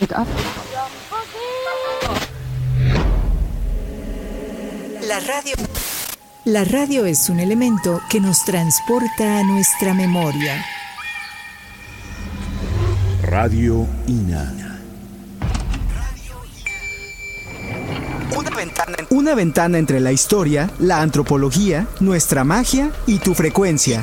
it up. La radio es un elemento que nos transporta a nuestra memoria. Radio INA. Una ventana entre la historia, la antropología, nuestra magia y tu frecuencia.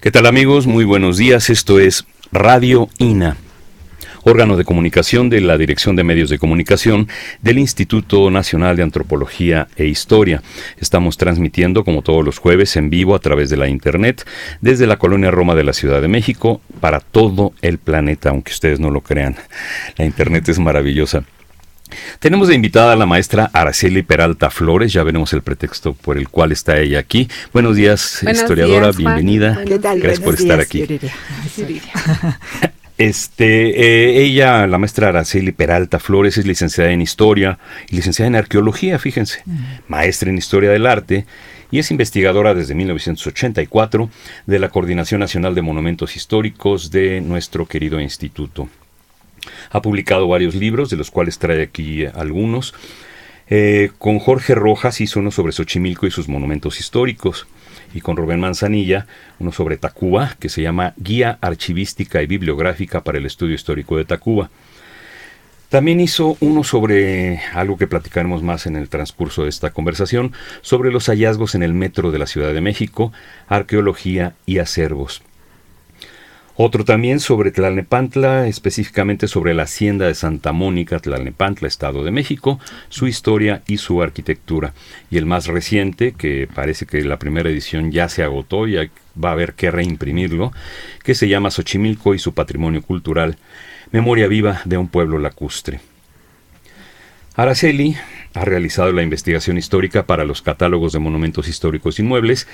¿Qué tal, amigos? Muy buenos días. Esto es Radio INA, órgano de comunicación de la Dirección de Medios de Comunicación del Instituto Nacional de Antropología e Historia. Estamos transmitiendo, como todos los jueves, en vivo a través de la Internet, desde la Colonia Roma de la Ciudad de México, para todo el planeta, aunque ustedes no lo crean. La Internet es maravillosa. Tenemos de invitada a la maestra Araceli Peralta Flores. Ya veremos el pretexto por el cual está ella aquí. Buenos días, historiadora, días, bienvenida. ¿Qué tal? Gracias por estar aquí. Yuriria. Ella, la maestra Araceli Peralta Flores, es licenciada en Historia y licenciada en Arqueología, fíjense, maestra en Historia del Arte, y es investigadora desde 1984 de la Coordinación Nacional de Monumentos Históricos de nuestro querido instituto. Ha publicado varios libros, de los cuales trae aquí algunos. Con Jorge Rojas hizo uno sobre Xochimilco y sus monumentos históricos. Y con Rubén Manzanilla, uno sobre Tacuba, que se llama Guía Archivística y Bibliográfica para el Estudio Histórico de Tacuba. También hizo uno sobre algo que platicaremos más en el transcurso de esta conversación, sobre los hallazgos en el metro de la Ciudad de México, arqueología y acervos. Otro también sobre Tlalnepantla, específicamente sobre la hacienda de Santa Mónica, Tlalnepantla, Estado de México, su historia y su arquitectura. Y el más reciente, que parece que la primera edición ya se agotó, ya va a haber que reimprimirlo, que se llama Xochimilco y su patrimonio cultural, memoria viva de un pueblo lacustre. Araceli ha realizado la investigación histórica para los catálogos de monumentos históricos inmuebles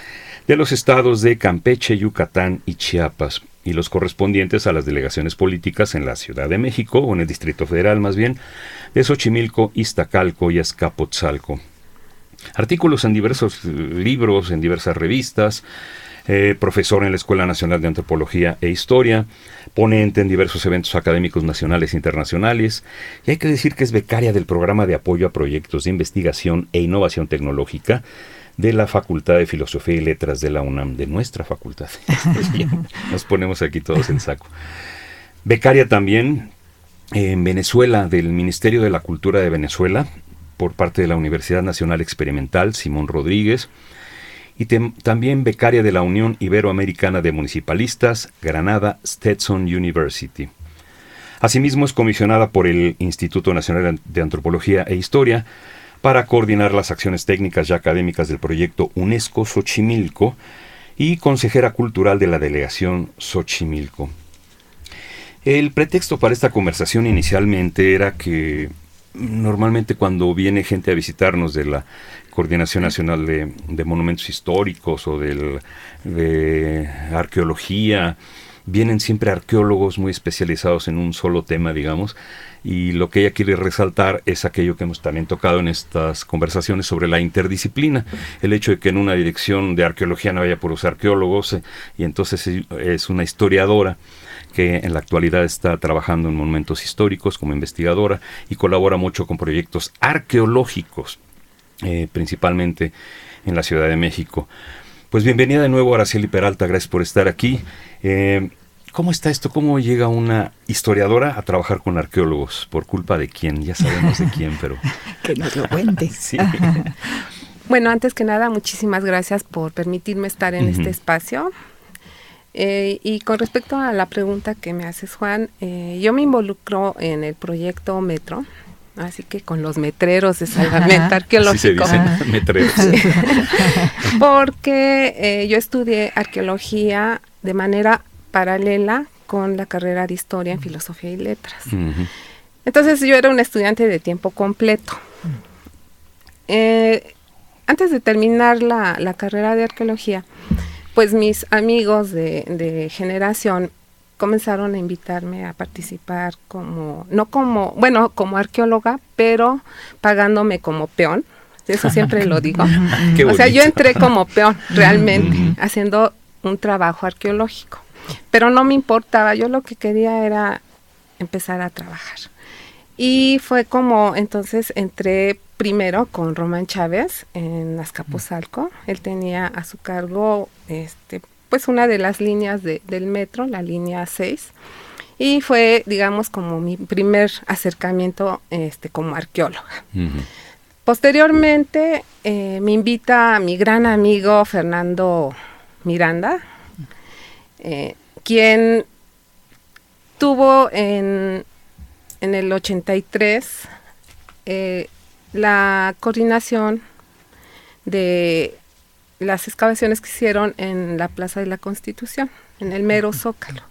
de los estados de Campeche, Yucatán y Chiapas, y los correspondientes a las delegaciones políticas en la Ciudad de México, o en el Distrito Federal más bien, de Xochimilco, Iztacalco y Azcapotzalco. Artículos en diversos libros, en diversas revistas, profesor en la Escuela Nacional de Antropología e Historia, ponente en diversos eventos académicos nacionales e internacionales, y hay que decir que es becaria del Programa de Apoyo a Proyectos de Investigación e Innovación Tecnológica de la Facultad de Filosofía y Letras de la UNAM, de nuestra facultad. Nos ponemos aquí todos en saco. Becaria también en Venezuela, del Ministerio de la Cultura de Venezuela, por parte de la Universidad Nacional Experimental Simón Rodríguez, y también becaria de la Unión Iberoamericana de Municipalistas, Granada Stetson University. Asimismo es comisionada por el Instituto Nacional de Antropología e Historia para coordinar las acciones técnicas y académicas del proyecto UNESCO Xochimilco y consejera cultural de la delegación Xochimilco. El pretexto para esta conversación inicialmente era que normalmente cuando viene gente a visitarnos de la Coordinación Nacional de Monumentos Históricos o de arqueología, vienen siempre arqueólogos muy especializados en un solo tema, digamos, y lo que ella quiere resaltar es aquello que hemos también tocado en estas conversaciones sobre la interdisciplina, el hecho de que en una dirección de arqueología no haya puros arqueólogos, y entonces es una historiadora que en la actualidad está trabajando en monumentos históricos como investigadora y colabora mucho con proyectos arqueológicos, principalmente en la Ciudad de México. Pues bienvenida de nuevo, Araceli Peralta, gracias por estar aquí. ¿Cómo está esto? ¿Cómo llega una historiadora a trabajar con arqueólogos? ¿Por culpa de quién? Ya sabemos de quién, pero... Que nos lo cuente. Sí. Bueno, antes que nada, muchísimas gracias por permitirme estar en este espacio. Y con respecto a la pregunta que me haces, Juan, yo me involucro en el proyecto Metro, así que con los metreros de salvamento arqueológico. Así se dicen, metreros. Porque yo estudié arqueología de manera paralela con la carrera de Historia en Filosofía y Letras. Entonces yo era una estudiante de tiempo completo. Antes de terminar la carrera de arqueología, pues mis amigos de generación comenzaron a invitarme a participar como arqueóloga, pero pagándome como peón, eso siempre lo digo. Qué o sea, bonito. yo entré como peón, realmente, haciendo un trabajo arqueológico, pero no me importaba, yo lo que quería era empezar a trabajar. Y fue como, entonces entré primero con Román Chávez en Azcapotzalco. Él tenía a su cargo pues una de las líneas del metro, la línea 6. Y fue, digamos, como mi primer acercamiento como arqueóloga. Posteriormente me invita a mi gran amigo Fernando Miranda, quien tuvo en el 83 la coordinación de las excavaciones que hicieron en la Plaza de la Constitución, en el mero Zócalo.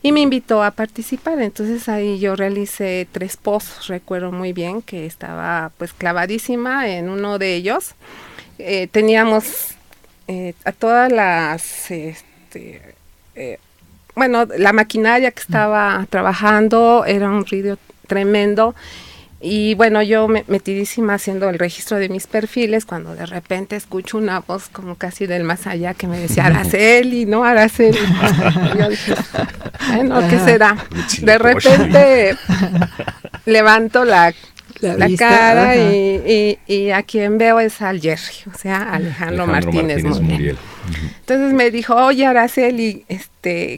Y me invitó a participar, entonces ahí yo realicé 3 pozos, recuerdo muy bien que estaba pues clavadísima en uno de ellos. Teníamos a todas las, la maquinaria que estaba trabajando, era un ruido tremendo. Y bueno, yo metidísima haciendo el registro de mis perfiles, cuando de repente escucho una voz como casi del más allá que me decía, Araceli, ¿no? Araceli. Y yo dije, bueno, ¿qué será? De repente levanto la cara y a quien veo es al Jerry, o sea, Alejandro Martínez Muriel. Entonces me dijo, oye, Araceli,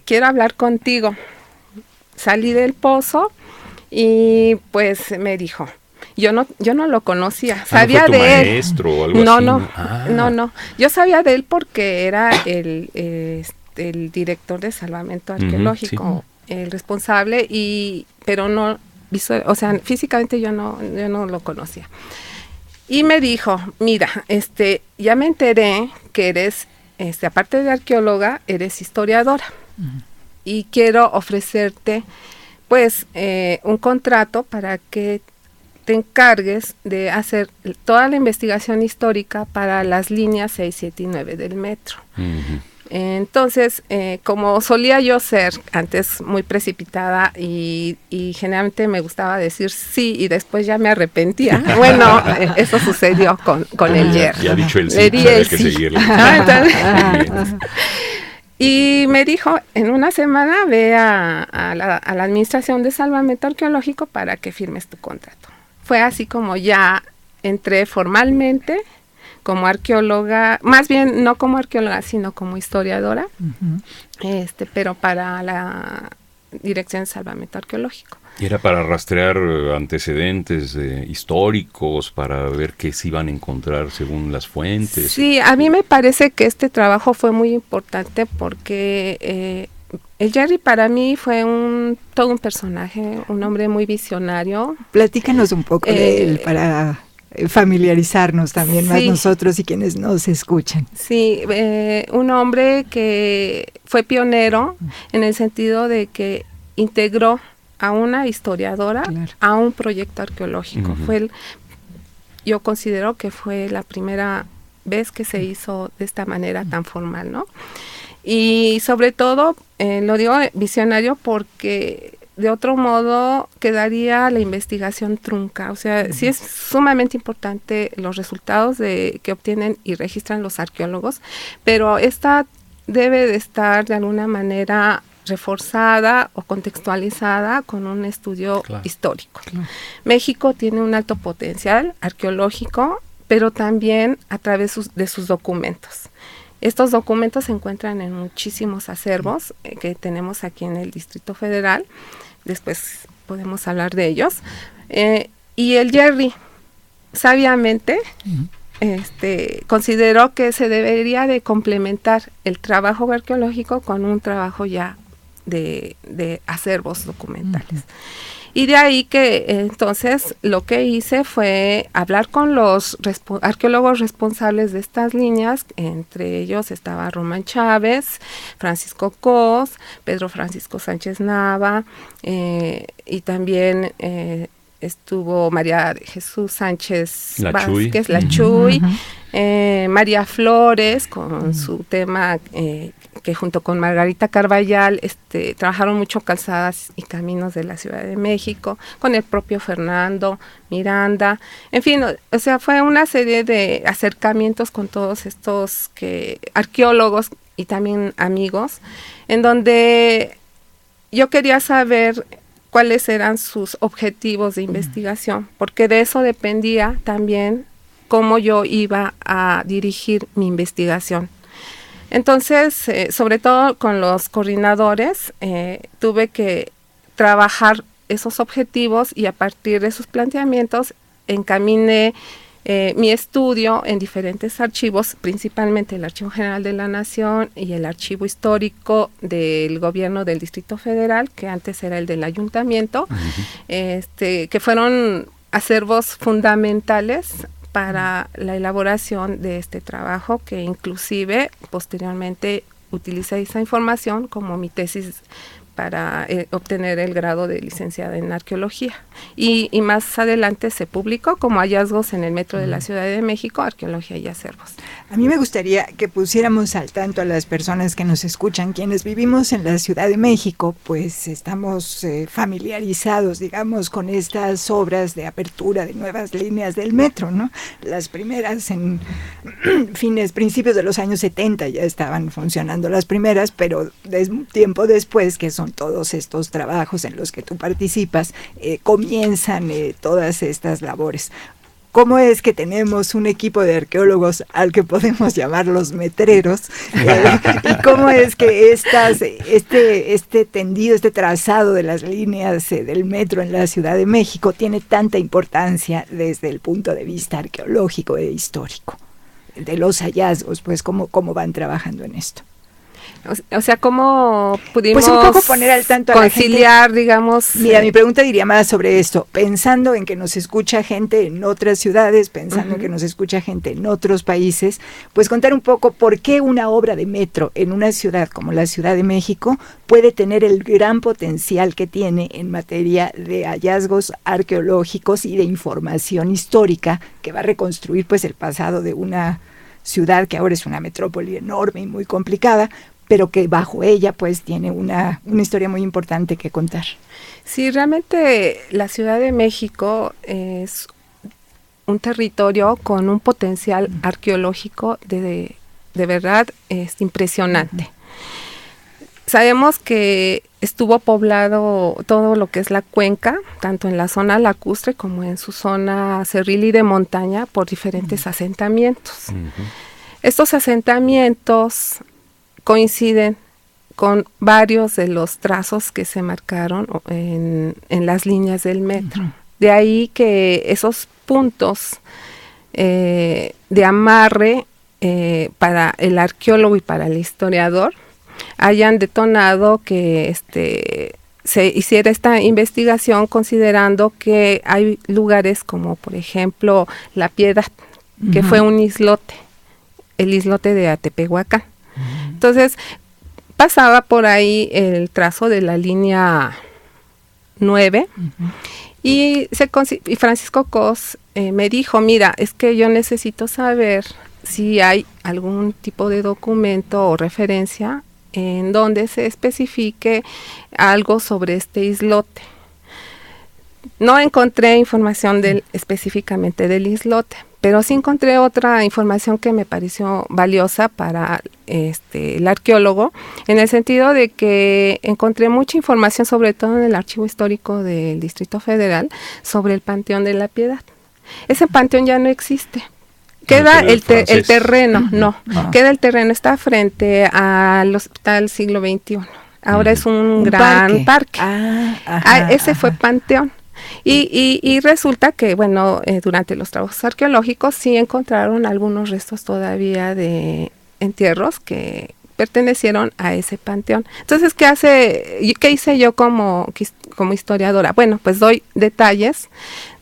quiero hablar contigo. Salí del pozo. Y pues me dijo, yo no lo conocía, sabía ¿no fue tu de él. maestro o algo así? No, yo sabía de él porque era el director de salvamento arqueológico, el responsable, pero no o sea, físicamente yo no lo conocía. Y me dijo, mira, ya me enteré que eres, aparte de arqueóloga, eres historiadora, y quiero ofrecerte pues un contrato para que te encargues de hacer toda la investigación histórica para las líneas 6, 7 y 9 del metro. Entonces, como solía yo ser antes muy precipitada y generalmente me gustaba decir sí y después ya me arrepentía, bueno, eso sucedió con el Jerry. Ya ha dicho el sí, Le di había el que sí. seguirle. Y me dijo, en una semana ve a la Administración de Salvamento Arqueológico para que firmes tu contrato. Fue así como ya entré formalmente como arqueóloga, más bien no como arqueóloga, sino como historiadora, pero para la Dirección de Salvamento Arqueológico. Y era para rastrear antecedentes históricos, para ver qué se iban a encontrar según las fuentes. Sí, a mí me parece que este trabajo fue muy importante porque el Jerry para mí fue todo un personaje, un hombre muy visionario. Platícanos un poco de él para familiarizarnos también más nosotros y quienes nos escuchan. Sí, un hombre que fue pionero en el sentido de que integró a una historiadora a un proyecto arqueológico. Yo considero que fue la primera vez que se hizo de esta manera tan formal, ¿no? Y sobre todo, lo digo visionario porque de otro modo quedaría la investigación trunca. O sea, sí es sumamente importante los resultados que obtienen y registran los arqueólogos, pero esta debe de estar de alguna manera reforzada o contextualizada con un estudio histórico. México tiene un alto potencial arqueológico, pero también a través de sus documentos. Estos documentos se encuentran en muchísimos acervos que tenemos aquí en el Distrito Federal. Después podemos hablar de ellos. Y el Jerry, sabiamente, consideró que se debería de complementar el trabajo arqueológico con un trabajo ya de acervos documentales. Y de ahí que entonces lo que hice fue hablar con los arqueólogos responsables de estas líneas, entre ellos estaba Román Chávez, Francisco Cos, Pedro Francisco Sánchez Nava, y también estuvo María de Jesús Sánchez La Vázquez, Chuy. la Chuy, María Flores con su tema que junto con Margarita Carballal trabajaron mucho calzadas y caminos de la Ciudad de México, con el propio Fernando Miranda, en fin, o sea, fue una serie de acercamientos con todos estos arqueólogos y también amigos, en donde yo quería saber cuáles eran sus objetivos de investigación, porque de eso dependía también cómo yo iba a dirigir mi investigación. Entonces, sobre todo con los coordinadores, tuve que trabajar esos objetivos y a partir de esos planteamientos encaminé mi estudio en diferentes archivos, principalmente el Archivo General de la Nación y el Archivo Histórico del Gobierno del Distrito Federal, que antes era el del Ayuntamiento, que fueron acervos fundamentales para la elaboración de este trabajo, que inclusive posteriormente utilicé esa información como mi tesis para obtener el grado de licenciada en arqueología. Y más adelante se publicó como Hallazgos en el Metro de la Ciudad de México, Arqueología y Acervos. A mí me gustaría que pusiéramos al tanto a las personas que nos escuchan, quienes vivimos en la Ciudad de México, pues estamos familiarizados, digamos, con estas obras de apertura de nuevas líneas del metro, ¿no? Las primeras en principios de los años 70 ya estaban funcionando las primeras, pero tiempo después, que son todos estos trabajos en los que tú participas, comienzan todas estas labores. ¿Cómo es que tenemos un equipo de arqueólogos al que podemos llamar los metreros? ¿Y cómo es que este tendido, este trazado de las líneas del metro en la Ciudad de México tiene tanta importancia desde el punto de vista arqueológico e histórico? De los hallazgos, pues, ¿cómo van trabajando en esto? O sea, ¿cómo pudimos pues un poco poner al tanto conciliar, a la gente? Digamos? Mira, mi pregunta diría más sobre esto, pensando en que nos escucha gente en otras ciudades, pensando en que nos escucha gente en otros países, pues contar un poco por qué una obra de metro en una ciudad como la Ciudad de México puede tener el gran potencial que tiene en materia de hallazgos arqueológicos y de información histórica que va a reconstruir pues el pasado de una ciudad que ahora es una metrópoli enorme y muy complicada, pero que bajo ella pues tiene una historia muy importante que contar. Sí, realmente la Ciudad de México es un territorio con un potencial arqueológico de verdad es impresionante. Sabemos que estuvo poblado todo lo que es la cuenca, tanto en la zona lacustre como en su zona cerril y de montaña, por diferentes asentamientos. Estos asentamientos coinciden con varios de los trazos que se marcaron en las líneas del metro. De ahí que esos puntos de amarre para el arqueólogo y para el historiador hayan detonado que se hiciera esta investigación, considerando que hay lugares como por ejemplo La Piedad, que fue un islote, el islote de Atepehuacán. Entonces, pasaba por ahí el trazo de la línea 9 y Francisco Cos me dijo, mira, es que yo necesito saber si hay algún tipo de documento o referencia en donde se especifique algo sobre este islote. No encontré información específicamente del islote, pero sí encontré otra información que me pareció valiosa para el arqueólogo, en el sentido de que encontré mucha información, sobre todo en el Archivo Histórico del Distrito Federal, sobre el Panteón de la Piedad. Ese panteón ya no existe. Queda el terreno, queda el terreno, está frente al Hospital Siglo XXI. Ahora es un gran parque. Ese fue panteón. Y resulta que, bueno, durante los trabajos arqueológicos sí encontraron algunos restos todavía de entierros que pertenecieron a ese panteón. Entonces, ¿qué hice yo como historiadora? Bueno, pues doy detalles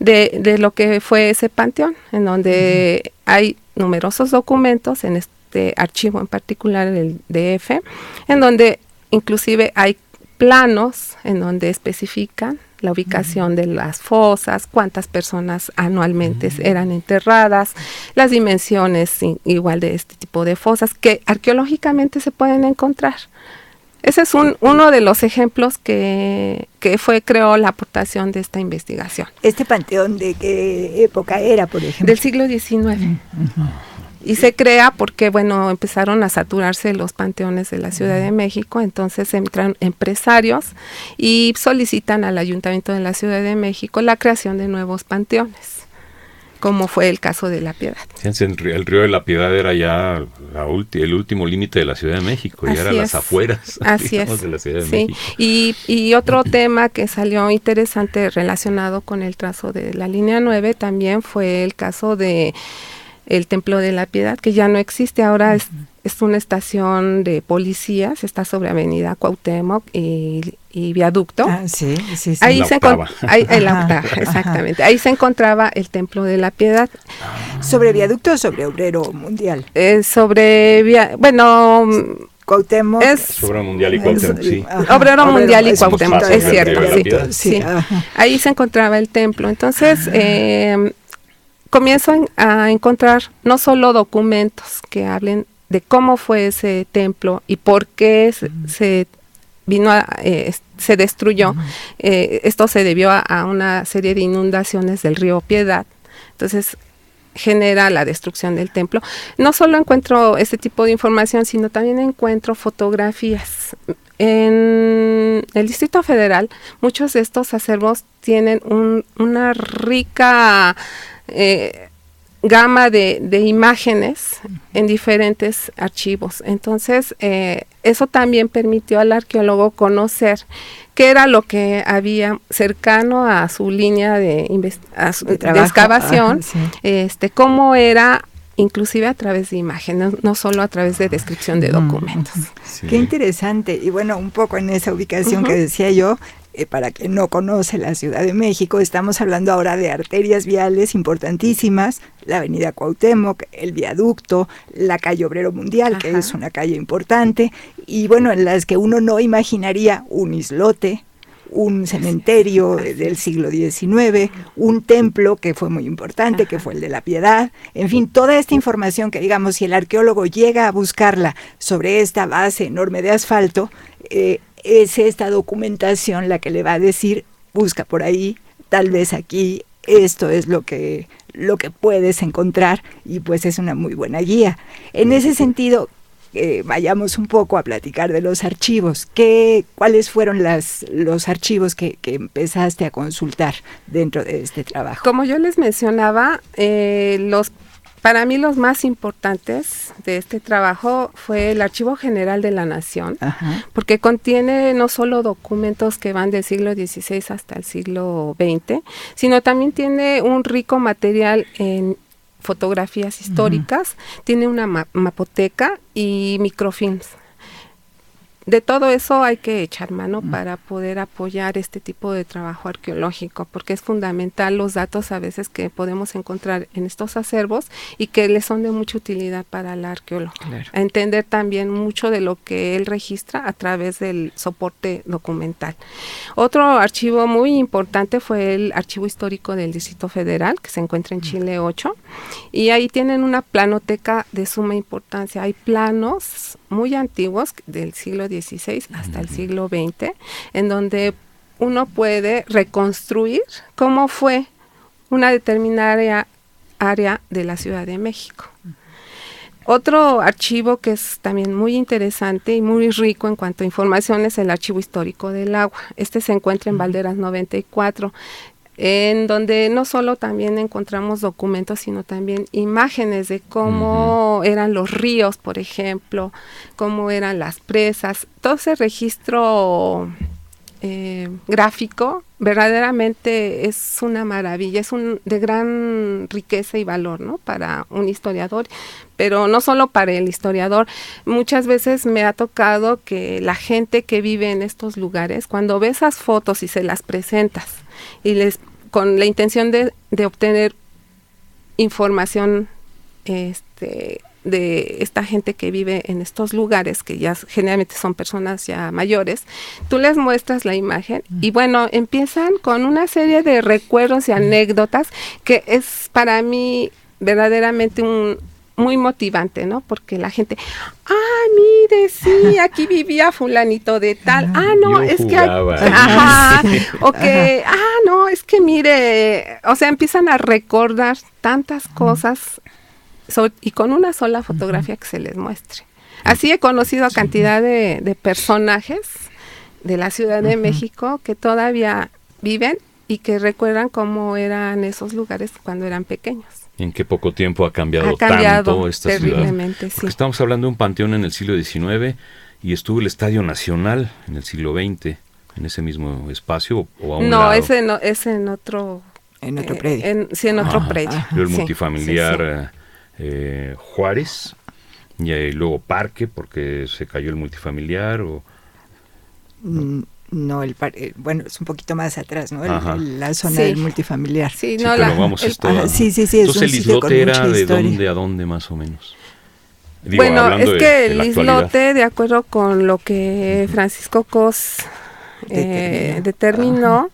de lo que fue ese panteón, en donde hay numerosos documentos, en este archivo en particular, el DF, en donde inclusive hay planos en donde especifican la ubicación de las fosas, cuántas personas anualmente eran enterradas, las dimensiones igual de este tipo de fosas que arqueológicamente se pueden encontrar. Ese es uno de los ejemplos que creó la aportación de esta investigación. ¿Este panteón de qué época era, por ejemplo? Del siglo XIX. Y se crea porque, bueno, empezaron a saturarse los panteones de la Ciudad de México, entonces entran empresarios y solicitan al Ayuntamiento de la Ciudad de México la creación de nuevos panteones, como fue el caso de La Piedad. El río de La Piedad era ya el último límite de la Ciudad de México, ya eran las afueras, digamos, de la Ciudad de México. Y otro tema que salió interesante relacionado con el trazo de la línea 9 también fue el caso de el Templo de la Piedad, que ya no existe, ahora es una estación de policías, está sobre Avenida Cuauhtémoc y Viaducto. Sí. Ahí la octava, exactamente. Ahí se encontraba el Templo de la Piedad. ¿Sobre Viaducto o sobre Obrero Mundial? Cuauhtémoc sobre Mundial y Cuauhtémoc, sí. Obrero Mundial y Cuauhtémoc, es cierto, sí. Ahí se encontraba el templo. Entonces, comienzo a encontrar no solo documentos que hablen de cómo fue ese templo y por qué se destruyó. Esto se debió a una serie de inundaciones del río Piedad. Entonces, genera la destrucción del templo. No solo encuentro este tipo de información, sino también encuentro fotografías. En el Distrito Federal, muchos de estos acervos tienen una rica gama de imágenes en diferentes archivos. Entonces, eso también permitió al arqueólogo conocer qué era lo que había cercano a su línea de excavación, cómo era, inclusive a través de imágenes, no solo a través de descripción de documentos. Sí. Qué interesante. Y bueno, un poco en esa ubicación que decía yo, para quien no conoce la Ciudad de México, estamos hablando ahora de arterias viales importantísimas, la Avenida Cuauhtémoc, el Viaducto, la calle Obrero Mundial, que es una calle importante, y bueno, en las que uno no imaginaría un islote, un cementerio del siglo XIX, un templo que fue muy importante, que fue el de La Piedad, en fin, toda esta información que, digamos, si el arqueólogo llega a buscarla sobre esta base enorme de asfalto, es esta documentación la que le va a decir, busca por ahí, tal vez aquí, esto es lo que puedes encontrar, y pues es una muy buena guía. En ese sentido, vayamos un poco a platicar de los archivos. ¿Cuáles fueron los archivos que empezaste a consultar dentro de este trabajo? Como yo les mencionaba, para mí los más importantes de este trabajo fue el Archivo General de la Nación, porque contiene no solo documentos que van del siglo XVI hasta el siglo XX, sino también tiene un rico material en fotografías históricas, tiene una mapoteca y microfilms. De todo eso hay que echar mano para poder apoyar este tipo de trabajo arqueológico, porque es fundamental los datos a veces que podemos encontrar en estos acervos y que les son de mucha utilidad para el arqueólogo. Claro. A entender también mucho de lo que él registra a través del soporte documental. Otro archivo muy importante fue el Archivo Histórico del Distrito Federal, que se encuentra en Chile 8, y ahí tienen una planoteca de suma importancia. Hay planos muy antiguos del siglo XVI hasta el siglo XX, en donde uno puede reconstruir cómo fue una determinada área de la Ciudad de México. Otro archivo que es también muy interesante y muy rico en cuanto a información es el Archivo Histórico del Agua. Este se encuentra en Valderas 94, en donde no solo también encontramos documentos, sino también imágenes de cómo eran los ríos, por ejemplo, cómo eran las presas. Todo ese registro gráfico verdaderamente es una maravilla, es de gran riqueza y valor, ¿no?, para un historiador, pero no solo para el historiador. Muchas veces me ha tocado que la gente que vive en estos lugares, cuando ve esas fotos y se las presentas y con la intención de obtener información de esta gente que vive en estos lugares, que ya generalmente son personas ya mayores, tú les muestras la imagen y bueno, empiezan con una serie de recuerdos y anécdotas que es para mí verdaderamente muy motivante, ¿no? Porque la gente, mire, sí, aquí vivía fulanito de tal, no, es jugaba. que, ajá, o que, no, es que mire, o sea, empiezan a recordar tantas cosas y con una sola fotografía que se les muestre. Así he conocido cantidad de personajes de la Ciudad de México que todavía viven y que recuerdan cómo eran esos lugares cuando eran pequeños. ¿En qué poco tiempo ha cambiado tanto esta terriblemente, ciudad? Porque estamos hablando de un panteón en el siglo XIX y estuvo el Estadio Nacional en el siglo XX, en ese mismo espacio o a un lado. No, ese no, es en otro... En otro predio. En otro predio. El multifamiliar Juárez, y luego Parque, porque se cayó el multifamiliar o... No, bueno, es un poquito más atrás, ¿no? La zona del multifamiliar. Sí, no, pero vamos, sí, entonces el islote era de dónde a dónde más o menos. Digo, bueno, es que el islote, de acuerdo con lo que Francisco Cos determinó,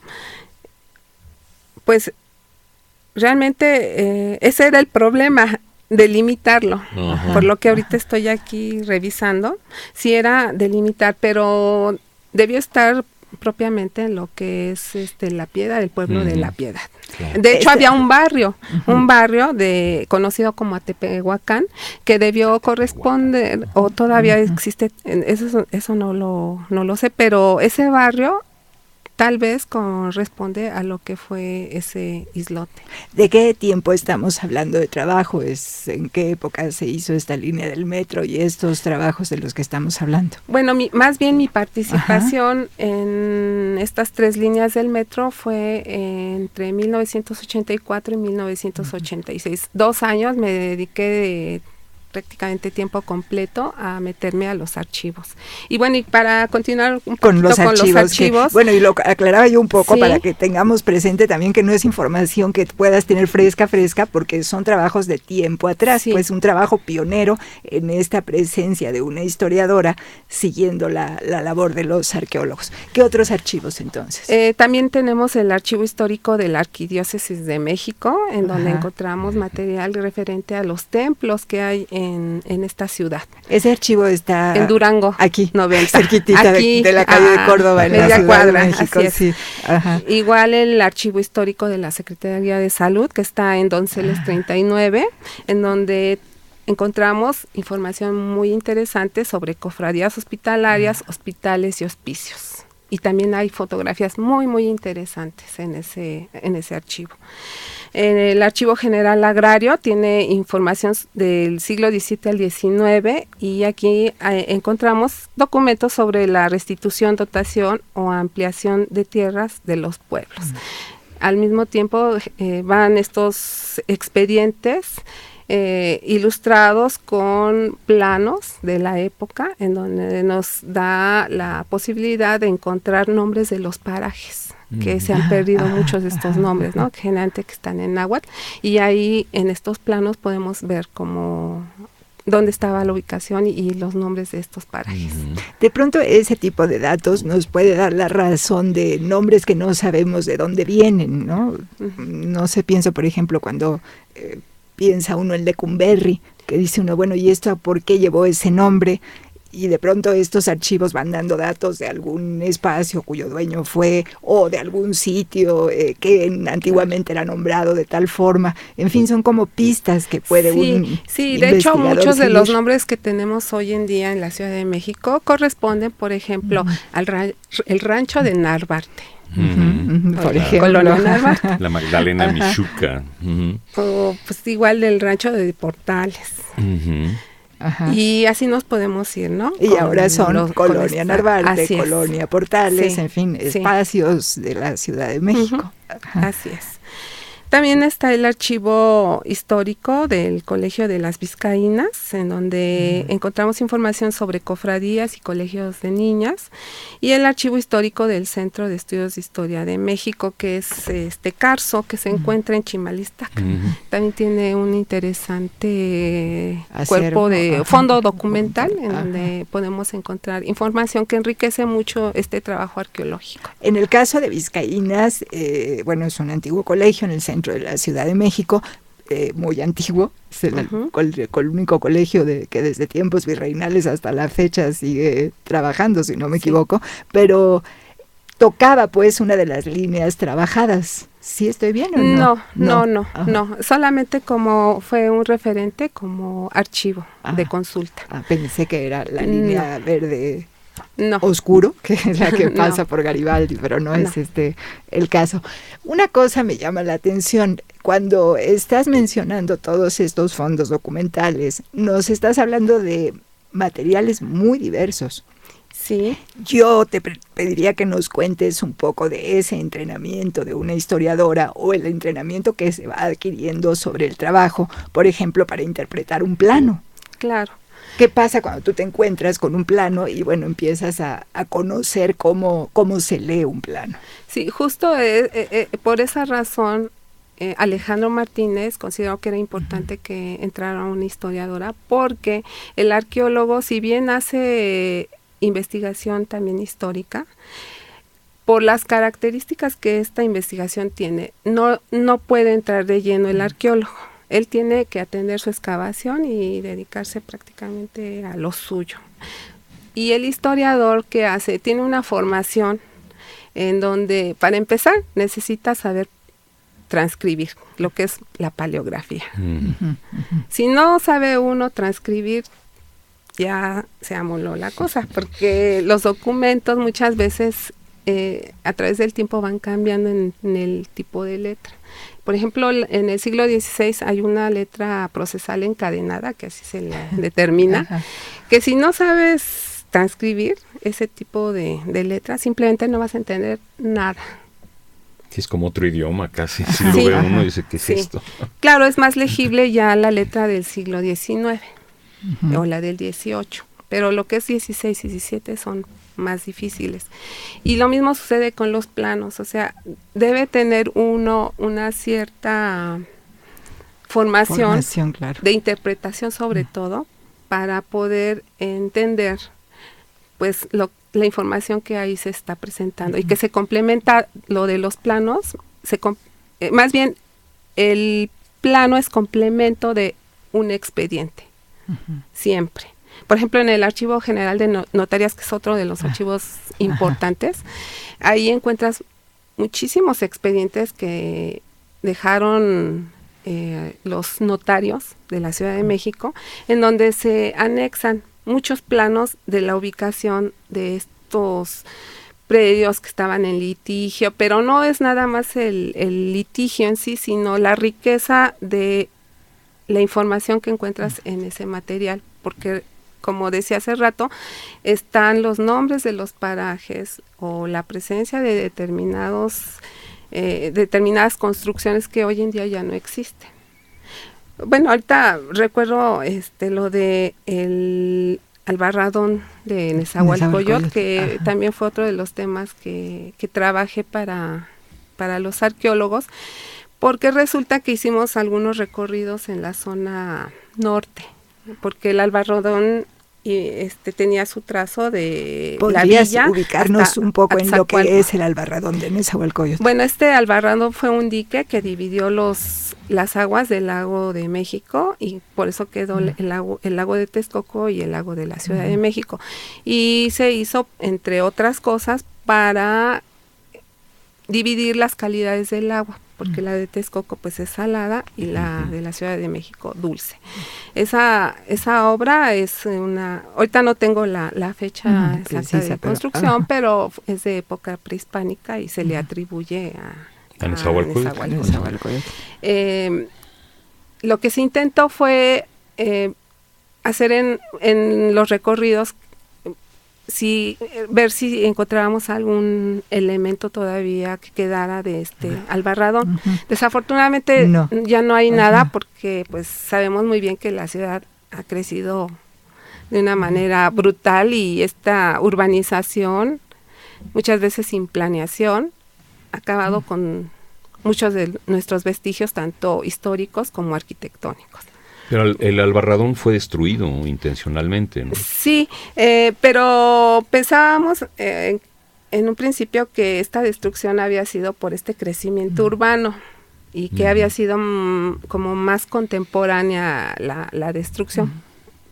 pues realmente ese era el problema, delimitarlo. Por lo que ahorita estoy aquí revisando, sí era delimitar, pero debió estar propiamente en lo que es La Piedad, el pueblo de La Piedad. Claro. De hecho, había un barrio conocido como Atepehuacán, que debió corresponder, o todavía existe, eso no lo sé, pero ese barrio tal vez corresponde a lo que fue ese islote. ¿De qué tiempo estamos hablando de trabajo? ¿En qué época se hizo esta línea del metro y estos trabajos de los que estamos hablando? Bueno, más bien mi participación en estas 3 líneas del metro fue entre 1984 y 1986. 2 años me dediqué prácticamente tiempo completo a meterme a los archivos. Y bueno, y para continuar un poquito con los archivos. Bueno, y lo aclaraba yo un poco para que tengamos presente también que no es información que puedas tener fresca, porque son trabajos de tiempo atrás, pues un trabajo pionero en esta presencia de una historiadora siguiendo la labor de los arqueólogos. ¿Qué otros archivos entonces? También tenemos el archivo histórico de la Arquidiócesis de México, en donde encontramos material referente a los templos que hay en esta ciudad. Ese archivo está en Durango, aquí, 90. cerquitita aquí, de la calle de Córdoba, en media la cuadra, de México. Así es. Sí. Igual el archivo histórico de la Secretaría de Salud, que está en Donceles 39, en donde encontramos información muy interesante sobre cofradías hospitalarias, hospitales y hospicios. Y también hay fotografías muy, muy interesantes en ese archivo. El Archivo General Agrario tiene información del siglo XVII al XIX y aquí encontramos documentos sobre la restitución, dotación o ampliación de tierras de los pueblos. Al mismo tiempo van estos expedientes ilustrados con planos de la época, en donde nos da la posibilidad de encontrar nombres de los parajes, que se han perdido muchos de estos nombres, ¿no? Generalmente que están en náhuatl, y ahí en estos planos podemos ver cómo dónde estaba la ubicación y los nombres de estos parajes. De pronto ese tipo de datos nos puede dar la razón de nombres que no sabemos de dónde vienen, ¿no? No sé, pienso por ejemplo cuando piensa uno en Lecumberri, que dice uno, bueno, ¿y esto por qué llevó ese nombre? Y de pronto estos archivos van dando datos de algún espacio cuyo dueño fue, o de algún sitio que antiguamente era nombrado de tal forma. En fin, son como pistas que puede un Sí, de hecho, muchos de los nombres que tenemos hoy en día en la Ciudad de México corresponden, por ejemplo, el rancho de Narvarte. Por ejemplo, Colonia Narvarte. La Magdalena Michuca. O pues igual del rancho de Portales. Y así nos podemos ir, ¿no? Y ahora son Colonia Narvarte, Colonia Portales, Sí, en fin, espacios de la Ciudad de México. Así es. También está el archivo histórico del Colegio de las Vizcaínas, en donde encontramos información sobre cofradías y colegios de niñas, y el archivo histórico del Centro de Estudios de Historia de México, que es CARSO, que se encuentra en Chimalistaca. También tiene un interesante cuerpo de fondo documental en donde podemos encontrar información que enriquece mucho este trabajo arqueológico. En el caso de Vizcaínas, bueno, es un antiguo colegio en el centro de la Ciudad de México, muy antiguo, es el único colegio que desde tiempos virreinales hasta la fecha sigue trabajando, si no me equivoco, pero tocaba pues una de las líneas trabajadas. ¿Sí estoy bien o no? No, solamente como fue un referente como archivo de consulta. Pensé que era la línea verde oscuro, que es la que pasa por Garibaldi, pero no es el caso. Una cosa me llama la atención, cuando estás mencionando todos estos fondos documentales, nos estás hablando de materiales muy diversos. Sí. Yo te pediría que nos cuentes un poco de ese entrenamiento de una historiadora o el entrenamiento que se va adquiriendo sobre el trabajo, por ejemplo, para interpretar un plano. Claro. ¿Qué pasa cuando tú te encuentras con un plano y bueno, empiezas a conocer cómo se lee un plano? Sí, justo por esa razón Alejandro Martínez consideró que era importante que entrara una historiadora, porque el arqueólogo, si bien hace investigación también histórica, por las características que esta investigación tiene, no puede entrar de lleno el arqueólogo. Él tiene que atender su excavación y dedicarse prácticamente a lo suyo. Y el historiador, ¿qué hace? Tiene una formación en donde, para empezar, necesita saber transcribir, lo que es la paleografía. Si no sabe uno transcribir, ya se amoló la cosa, porque los documentos muchas veces a través del tiempo van cambiando en el tipo de letra. Por ejemplo, en el siglo XVI hay una letra procesal encadenada, que así se le determina, que si no sabes transcribir ese tipo de letra, simplemente no vas a entender nada. Sí, es como otro idioma casi, si lo ve uno y dice, ¿qué es esto? Claro, es más legible ya la letra del siglo XIX o la del XVIII, pero lo que es XVI y XVII son más difíciles. Y lo mismo sucede con los planos, o sea, debe tener uno una cierta formación claro, de interpretación sobre todo, para poder entender pues la información que ahí se está presentando y que se complementa. Lo de los planos, más bien el plano es complemento de un expediente, siempre. Por ejemplo, en el Archivo General de Notarías, que es otro de los archivos importantes, ahí encuentras muchísimos expedientes que dejaron los notarios de la Ciudad de México, en donde se anexan muchos planos de la ubicación de estos predios que estaban en litigio, pero no es nada más el litigio en sí, sino la riqueza de la información que encuentras en ese material, porque como decía hace rato, están los nombres de los parajes o la presencia de determinadas construcciones que hoy en día ya no existen. Bueno, ahorita recuerdo lo de el Albarradón de Nezahualcóyotl, que también fue otro de los temas que trabajé para los arqueólogos, porque resulta que hicimos algunos recorridos en la zona norte, porque el Albarradón tenía su trazo de la villa. ¿Podrías ubicarnos un poco en lo que es el Albarradón de Nezahualcóyotl? Bueno, Albarradón fue un dique que dividió las aguas del lago de México, y por eso quedó el lago de Texcoco y el lago de la Ciudad de México. Y se hizo, entre otras cosas, para dividir las calidades del agua, porque la de Texcoco pues es salada y la de la Ciudad de México dulce. Esa obra es ahorita no tengo la fecha exacta de construcción, pero es de época prehispánica y se le atribuye a Nezahualcóyotl. Lo que se intentó fue hacer en los recorridos, ver si encontrábamos algún elemento todavía que quedara de Albarradón. Desafortunadamente ya no hay nada, porque pues sabemos muy bien que la ciudad ha crecido de una manera brutal, y esta urbanización, muchas veces sin planeación, ha acabado con muchos de nuestros vestigios, tanto históricos como arquitectónicos. Pero el Albarradón fue destruido intencionalmente, ¿no? Sí, pero pensábamos en un principio que esta destrucción había sido por este crecimiento urbano, y que había sido como más contemporánea la destrucción.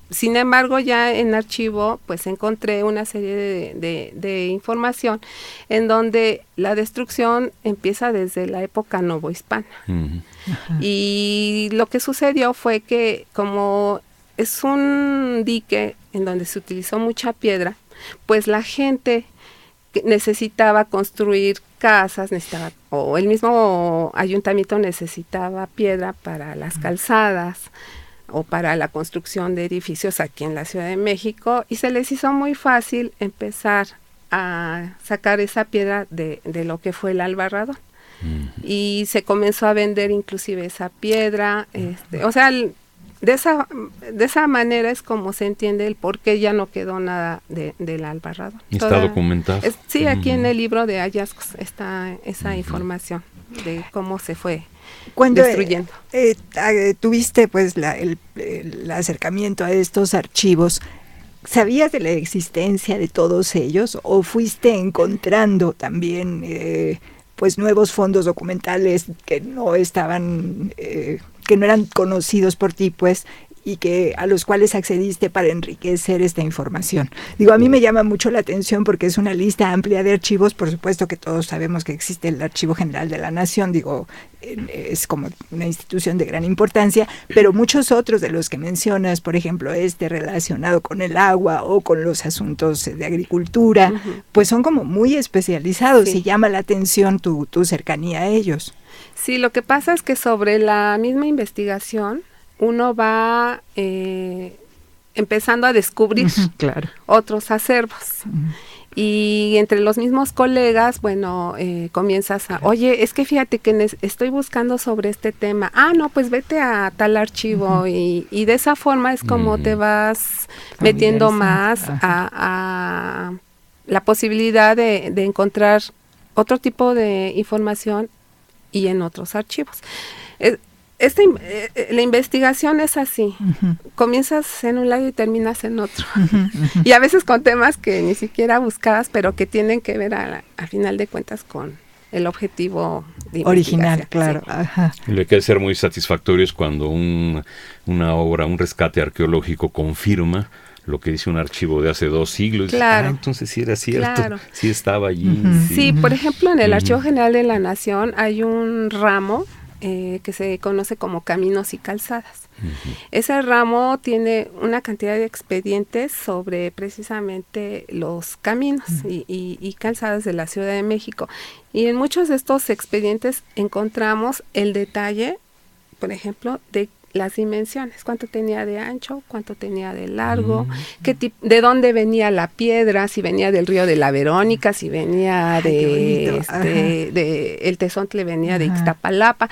Sin embargo, ya en archivo pues encontré una serie de información en donde la destrucción empieza desde la época novohispana. Y lo que sucedió fue que, como es un dique en donde se utilizó mucha piedra, pues la gente necesitaba construir casas, o el mismo ayuntamiento necesitaba piedra para las calzadas o para la construcción de edificios aquí en la Ciudad de México, y se les hizo muy fácil empezar a sacar esa piedra de lo que fue el Albarradón. Y se comenzó a vender inclusive esa piedra, o sea, de esa manera es como se entiende el por qué ya no quedó nada del Albarradón. Está documentado. Sí, aquí en el libro de hallazgos está esa información de cómo se fue destruyendo. Tuviste pues el acercamiento a estos archivos. ¿Sabías de la existencia de todos ellos, o fuiste encontrando también pues nuevos fondos documentales que no estaban, que no eran conocidos por ti, pues, y a los cuales accediste para enriquecer esta información? Digo, a mí me llama mucho la atención porque es una lista amplia de archivos. Por supuesto que todos sabemos que existe el Archivo General de la Nación, digo, es como una institución de gran importancia, pero muchos otros de los que mencionas, por ejemplo, relacionado con el agua o con los asuntos de agricultura, pues son como muy especializados, y llama la atención tu cercanía a ellos. Sí, lo que pasa es que sobre la misma investigación uno va empezando a descubrir otros acervos. Y entre los mismos colegas, bueno, comienzas oye, es que fíjate que estoy buscando sobre este tema. No, pues vete a tal archivo. Y de esa forma es como te vas metiendo más a la posibilidad de encontrar otro tipo de información y en otros archivos. La investigación es así, comienzas en un lado y terminas en otro, y a veces con temas que ni siquiera buscabas, pero que tienen que ver a final de cuentas con el objetivo de original, claro. Sí. Lo que debe ser muy satisfactorio es cuando una obra, un rescate arqueológico confirma lo que dice un archivo de hace 2 siglos. Claro. Entonces sí era cierto, sí estaba allí. Sí, por ejemplo, en el Archivo General de la Nación hay un ramo que se conoce como Caminos y Calzadas. Ese ramo tiene una cantidad de expedientes sobre precisamente los caminos y calzadas de la Ciudad de México. Y en muchos de estos expedientes encontramos el detalle, por ejemplo, de las dimensiones, cuánto tenía de ancho, cuánto tenía de largo, de dónde venía la piedra, si venía del río de la Verónica, si venía el Tezontle, venía de Ixtapalapa.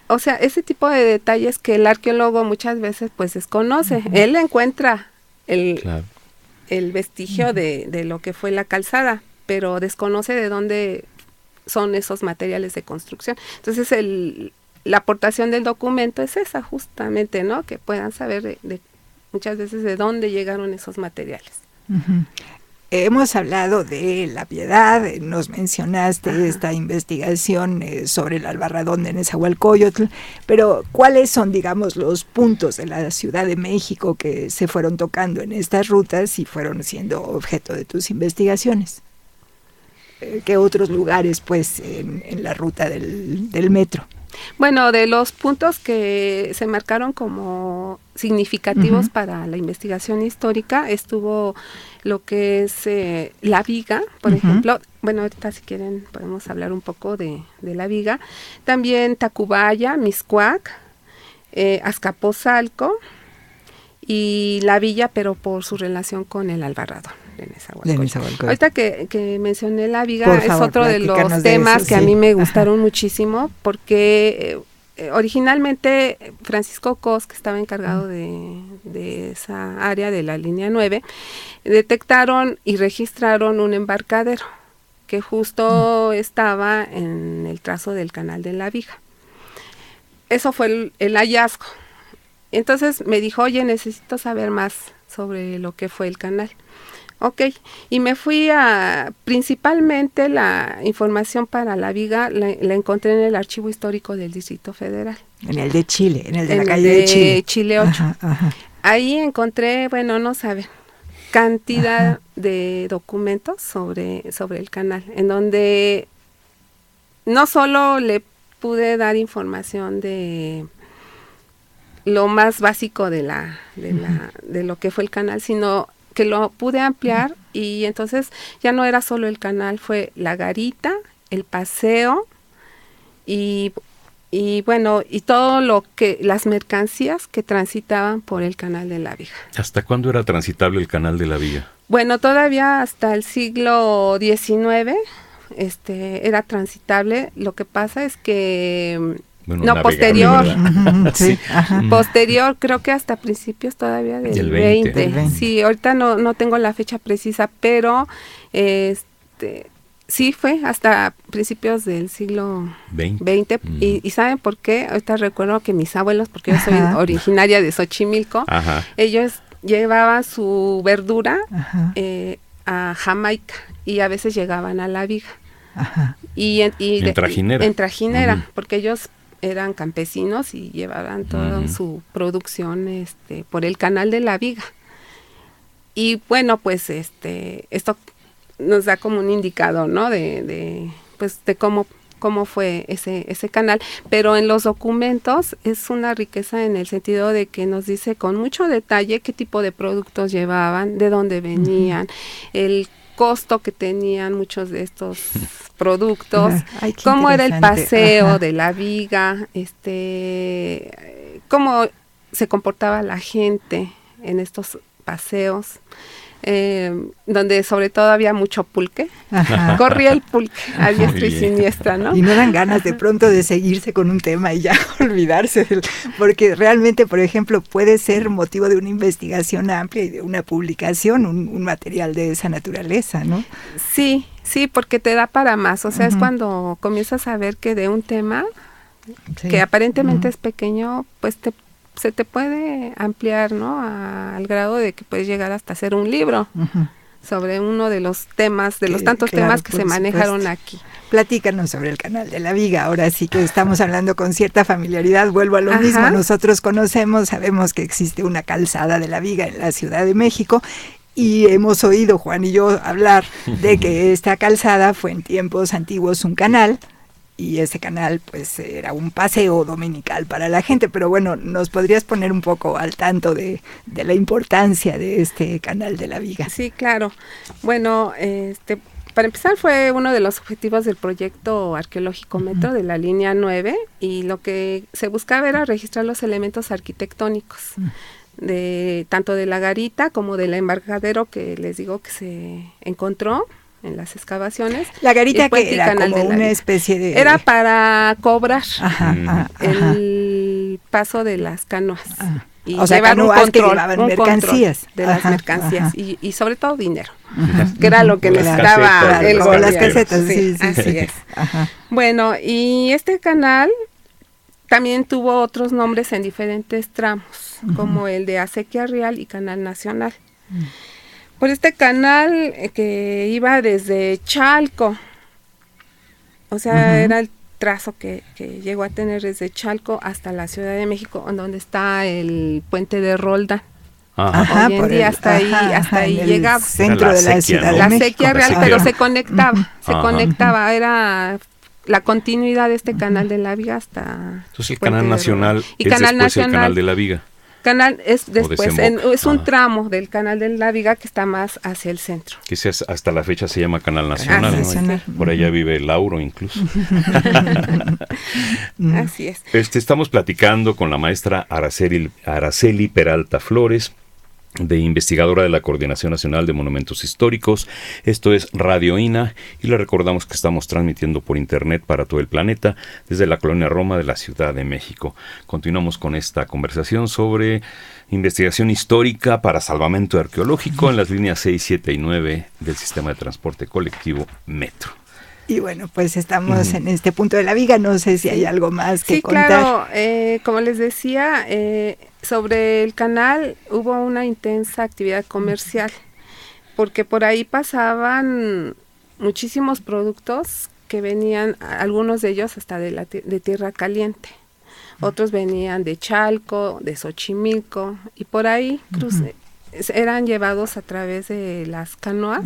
O sea, ese tipo de detalles que el arqueólogo muchas veces pues desconoce. Él encuentra el vestigio de lo que fue la calzada, pero desconoce de dónde son esos materiales de construcción. Entonces la aportación del documento es esa, justamente, ¿no? Que puedan saber muchas veces de dónde llegaron esos materiales. Hemos hablado de La Piedad, nos mencionaste esta investigación sobre el Albarradón de Nezahualcóyotl, pero ¿cuáles son, digamos, los puntos de la Ciudad de México que se fueron tocando en estas rutas y fueron siendo objeto de tus investigaciones? ¿Qué otros lugares, pues, en la ruta del metro? Bueno, de los puntos que se marcaron como significativos para la investigación histórica estuvo lo que es La Viga, por ejemplo. Bueno, ahorita si quieren podemos hablar un poco de La Viga. También Tacubaya, Mixcoac, Azcapotzalco y La Villa, pero por su relación con el Albarradón. de Nezahualcóyotl. Nezahualcóyotl. Ahorita que mencioné la viga, Por es favor, otro de platícanos los de temas eso, que a sí. mí me gustaron muchísimo, porque originalmente Francisco Cos, que estaba encargado de esa área de la línea 9, detectaron y registraron un embarcadero que justo estaba en el trazo del canal de la Viga. Eso fue el hallazgo. Entonces me dijo, oye, necesito saber más sobre lo que fue el canal. Ok, y me fui principalmente la información para la Viga, la encontré en el Archivo Histórico del Distrito Federal. En el de Chile, en el de la calle de Chile. Chile 8. Ajá, ajá. Ahí encontré, bueno, no saben, cantidad de documentos sobre el canal, en donde no solo le pude dar información de lo más básico de lo que fue el canal, sino que lo pude ampliar, y entonces ya no era solo el canal, fue la garita, el paseo y bueno, y todo las mercancías que transitaban por el canal de la Viga. ¿Hasta cuándo era transitable el canal de la Viga? Bueno, todavía hasta el siglo XIX era transitable. Lo que pasa es que posterior. Sí, ajá. Posterior, creo que hasta principios todavía del 20. Del 20. Sí, ahorita no tengo la fecha precisa, pero sí fue hasta principios del siglo XX. Y ¿saben por qué? Ahorita recuerdo que mis abuelos, porque yo soy originaria de Xochimilco, ellos llevaban su verdura a Jamaica, y a veces llegaban a la Viga. En trajinera. En trajinera, porque ellos eran campesinos y llevaban toda su producción por el canal de la Viga. Y bueno, pues esto nos da como un indicador, ¿no? De cómo fue ese canal, pero en los documentos es una riqueza en el sentido de que nos dice con mucho detalle qué tipo de productos llevaban, de dónde venían, el costo que tenían muchos de estos productos, cómo era el paseo de la Viga, cómo se comportaba la gente en estos paseos, donde sobre todo había mucho pulque. Corría el pulque a diestra y siniestra, ¿no? Y no dan ganas de pronto de seguirse con un tema y ya olvidarse, porque realmente, por ejemplo, puede ser motivo de una investigación amplia y de una publicación, un material de esa naturaleza, ¿no? Sí, porque te da para más, o sea, es cuando comienzas a ver que de un tema que aparentemente es pequeño, pues se te puede ampliar, ¿no? Al grado de que puedes llegar hasta hacer un libro sobre uno de los temas, de los tantos temas que se manejaron aquí. Platícanos sobre el canal de la Viga. Ahora sí que estamos hablando con cierta familiaridad. Vuelvo a lo mismo. Nosotros sabemos que existe una calzada de la Viga en la Ciudad de México, y hemos oído, Juan y yo, hablar de que esta calzada fue en tiempos antiguos un canal, y ese canal pues era un paseo dominical para la gente. Pero bueno, ¿nos podrías poner un poco al tanto de la importancia de este canal de la Viga? Sí, claro. Bueno, para empezar, fue uno de los objetivos del proyecto arqueológico Metro de la línea 9, y lo que se buscaba era registrar los elementos arquitectónicos tanto de la garita como del embarcadero que les digo que se encontró en las excavaciones. La garita que era como una especie de... Era para cobrar el paso de las canoas. Y o sea, llevar un control mercancías. De las mercancías y sobre todo dinero, que era lo que necesitaba el gobierno. Las casetas, sí, así es. Bueno, y este canal también tuvo otros nombres en diferentes tramos, como el de Acequia Real y Canal Nacional. Por este canal que iba desde Chalco, o sea, era el trazo que llegó a tener desde Chalco hasta la Ciudad de México, donde está el puente de Roldán. Hoy en día hasta ahí llegaba. Centro de la Ciudad de México. La Acequia Real, pero se conectaba, era la continuidad de este canal de la Viga hasta... Entonces el canal nacional y es canal después nacional, el canal de la Viga. Canal es después, es un tramo del canal de la Viga que está más hacia el centro. Que hasta la fecha se llama Canal Nacional, ¿no? Por allá vive Lauro incluso. Así es. Estamos platicando con la maestra Araceli Peralta Flores. de investigadora de la Coordinación Nacional de Monumentos Históricos. Esto es Radio INA y le recordamos que estamos transmitiendo por internet para todo el planeta desde la Colonia Roma de la Ciudad de México. Continuamos con esta conversación sobre investigación histórica para salvamento arqueológico en las líneas 6, 7 y 9 del sistema de transporte colectivo Metro. Y bueno, pues estamos en este punto de la viga, no sé si hay algo más que contar. Sí, claro, como les decía, sobre el canal hubo una intensa actividad comercial, porque por ahí pasaban muchísimos productos que venían, algunos de ellos hasta de Tierra Caliente, otros venían de Chalco, de Xochimilco, y por ahí eran llevados a través de las canoas,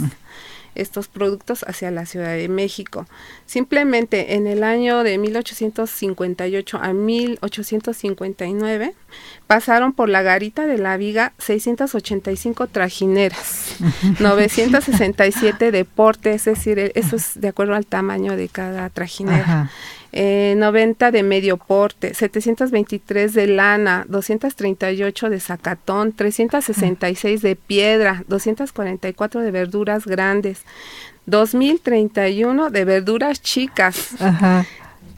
estos productos hacia la Ciudad de México. Simplemente en el año de 1858 a 1859 pasaron por la garita de la viga 685 trajineras, 967 de porte, es decir, eso es de acuerdo al tamaño de cada trajinera. 90 de medio porte, 723 de lana, 238 de zacatón, 366 de piedra, 244 de verduras grandes, 2031 de verduras chicas,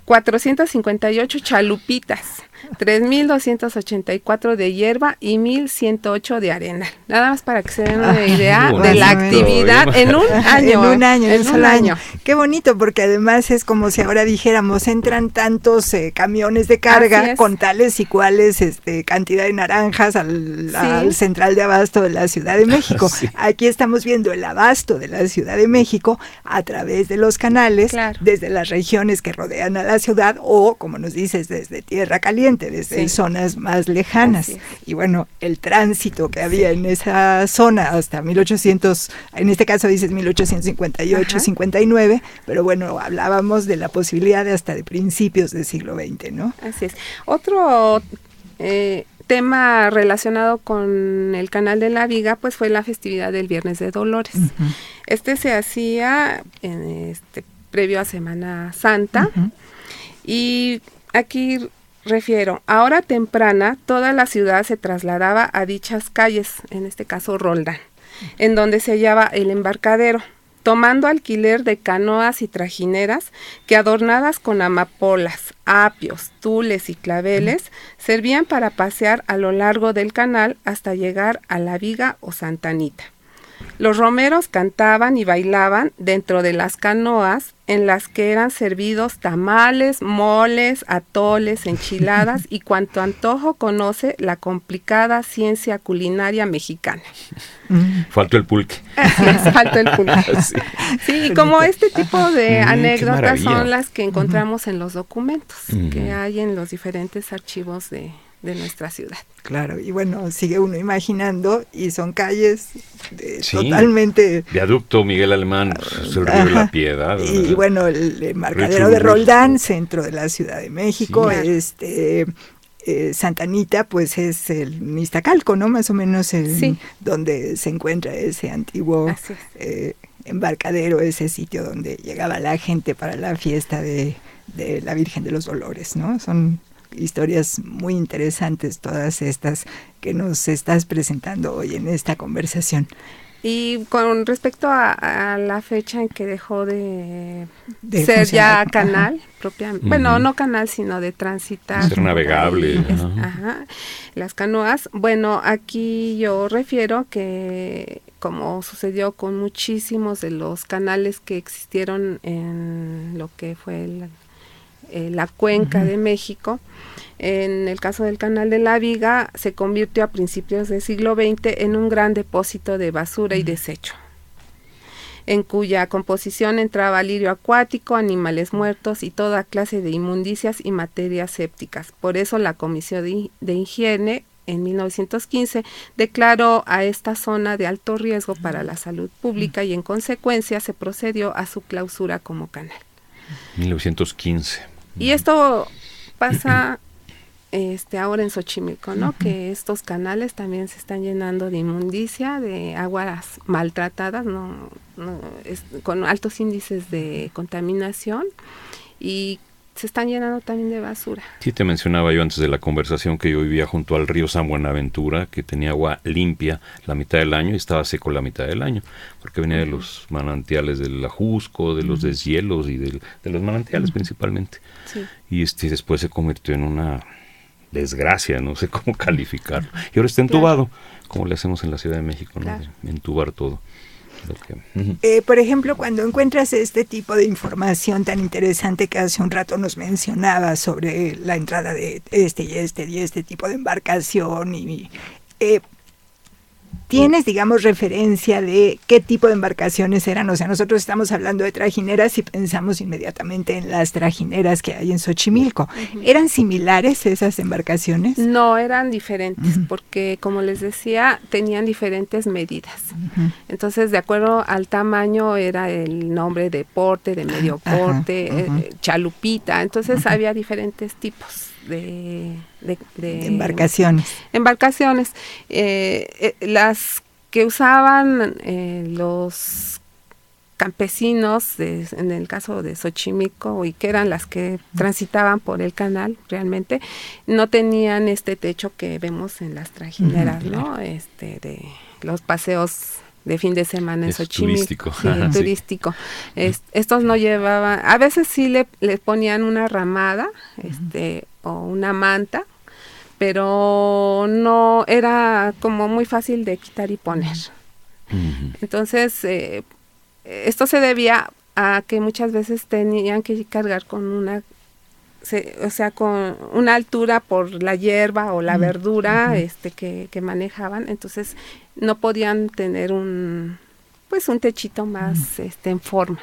458 chalupitas, 3,284 de hierba y 1,108 de arena. Nada más para que se den una idea de la actividad en un año. En un solo año. Qué bonito, porque además es como si ahora dijéramos, entran tantos camiones de carga con tales y cuales cantidad de naranjas al central de abasto de la Ciudad de México. Sí. Aquí estamos viendo el abasto de la Ciudad de México a través de los canales, desde las regiones que rodean a la ciudad o, como nos dices, desde Tierra Caliente, desde zonas más lejanas. Y bueno, el tránsito que había en esa zona hasta 1800, en este caso dices 1858, 59, pero bueno, hablábamos de la posibilidad de hasta de principios del siglo XX, ¿no? Así es. Otro tema relacionado con el Canal de la Viga, pues fue la festividad del Viernes de Dolores. Este se hacía previo a Semana Santa, y aquí refiero, a hora temprana, toda la ciudad se trasladaba a dichas calles, en este caso Roldán, en donde se hallaba el embarcadero, tomando alquiler de canoas y trajineras que, adornadas con amapolas, apios, tules y claveles, servían para pasear a lo largo del canal hasta llegar a la Viga o Santa Anita. Los romeros cantaban y bailaban dentro de las canoas, en las que eran servidos tamales, moles, atoles, enchiladas y cuanto antojo conoce la complicada ciencia culinaria mexicana. Faltó el pulque. Faltó el pulque. Sí, y como este tipo de anécdotas son las que encontramos en los documentos que hay en los diferentes archivos de nuestra ciudad. Claro, y bueno, sigue uno imaginando, y son calles totalmente... Viaducto Miguel Alemán, el río de la Piedad. Y bueno, el embarcadero de Roldán, centro de la Ciudad de México, Santa Anita, pues es el Iztacalco, ¿no? Más o menos donde se encuentra ese antiguo embarcadero, ese sitio donde llegaba la gente para la fiesta de la Virgen de los Dolores, ¿no? Son historias muy interesantes todas estas que nos estás presentando hoy en esta conversación. Y con respecto a la fecha en que dejó de ser ya canal, propiamente, bueno, no canal, sino de transitar. Ser navegable. Las canoas. Bueno, aquí yo refiero que, como sucedió con muchísimos de los canales que existieron en lo que fue la cuenca de México, en el caso del Canal de la Viga, se convirtió a principios del siglo XX en un gran depósito de basura y desecho, en cuya composición entraba lirio acuático, animales muertos y toda clase de inmundicias y materias sépticas. Por eso la Comisión de Higiene, en 1915, declaró a esta zona de alto riesgo para la salud pública y en consecuencia se procedió a su clausura como canal. 1915. Y esto pasa ahora en Xochimilco, ¿no? Que estos canales también se están llenando de inmundicia, de aguas maltratadas, con altos índices de contaminación, y se están llenando también de basura. Sí, te mencionaba yo antes de la conversación que yo vivía junto al río San Buenaventura, que tenía agua limpia la mitad del año y estaba seco la mitad del año, porque venía de los manantiales del Ajusco, de los deshielos y de los manantiales principalmente. Sí. Y después se convirtió en una desgracia, no sé cómo calificarlo. Y ahora está entubado, como le hacemos en la Ciudad de México, ¿no? De entubar todo. Por ejemplo, cuando encuentras este tipo de información tan interesante que hace un rato nos mencionaba sobre la entrada de este tipo de embarcación, ¿tienes, digamos, referencia de qué tipo de embarcaciones eran? O sea, nosotros estamos hablando de trajineras y pensamos inmediatamente en las trajineras que hay en Xochimilco. ¿Eran similares esas embarcaciones? No, eran diferentes, porque como les decía, tenían diferentes medidas. Entonces, de acuerdo al tamaño, era el nombre de porte, de medio porte, chalupita. Entonces, había diferentes tipos de embarcaciones. Las que usaban los campesinos, en el caso de Xochimilco, y que eran las que transitaban por el canal realmente, no tenían este techo que vemos en las trajineras, ¿no? De los paseos de fin de semana en Xochimilco. Turístico. Sí, turístico. Estos no llevaban, a veces sí le ponían una ramada, o una manta, pero no era como muy fácil de quitar y poner. Entonces, esto se debía a que muchas veces tenían que cargar con con una altura por la hierba o la verdura que manejaban, entonces no podían tener un techito más en forma.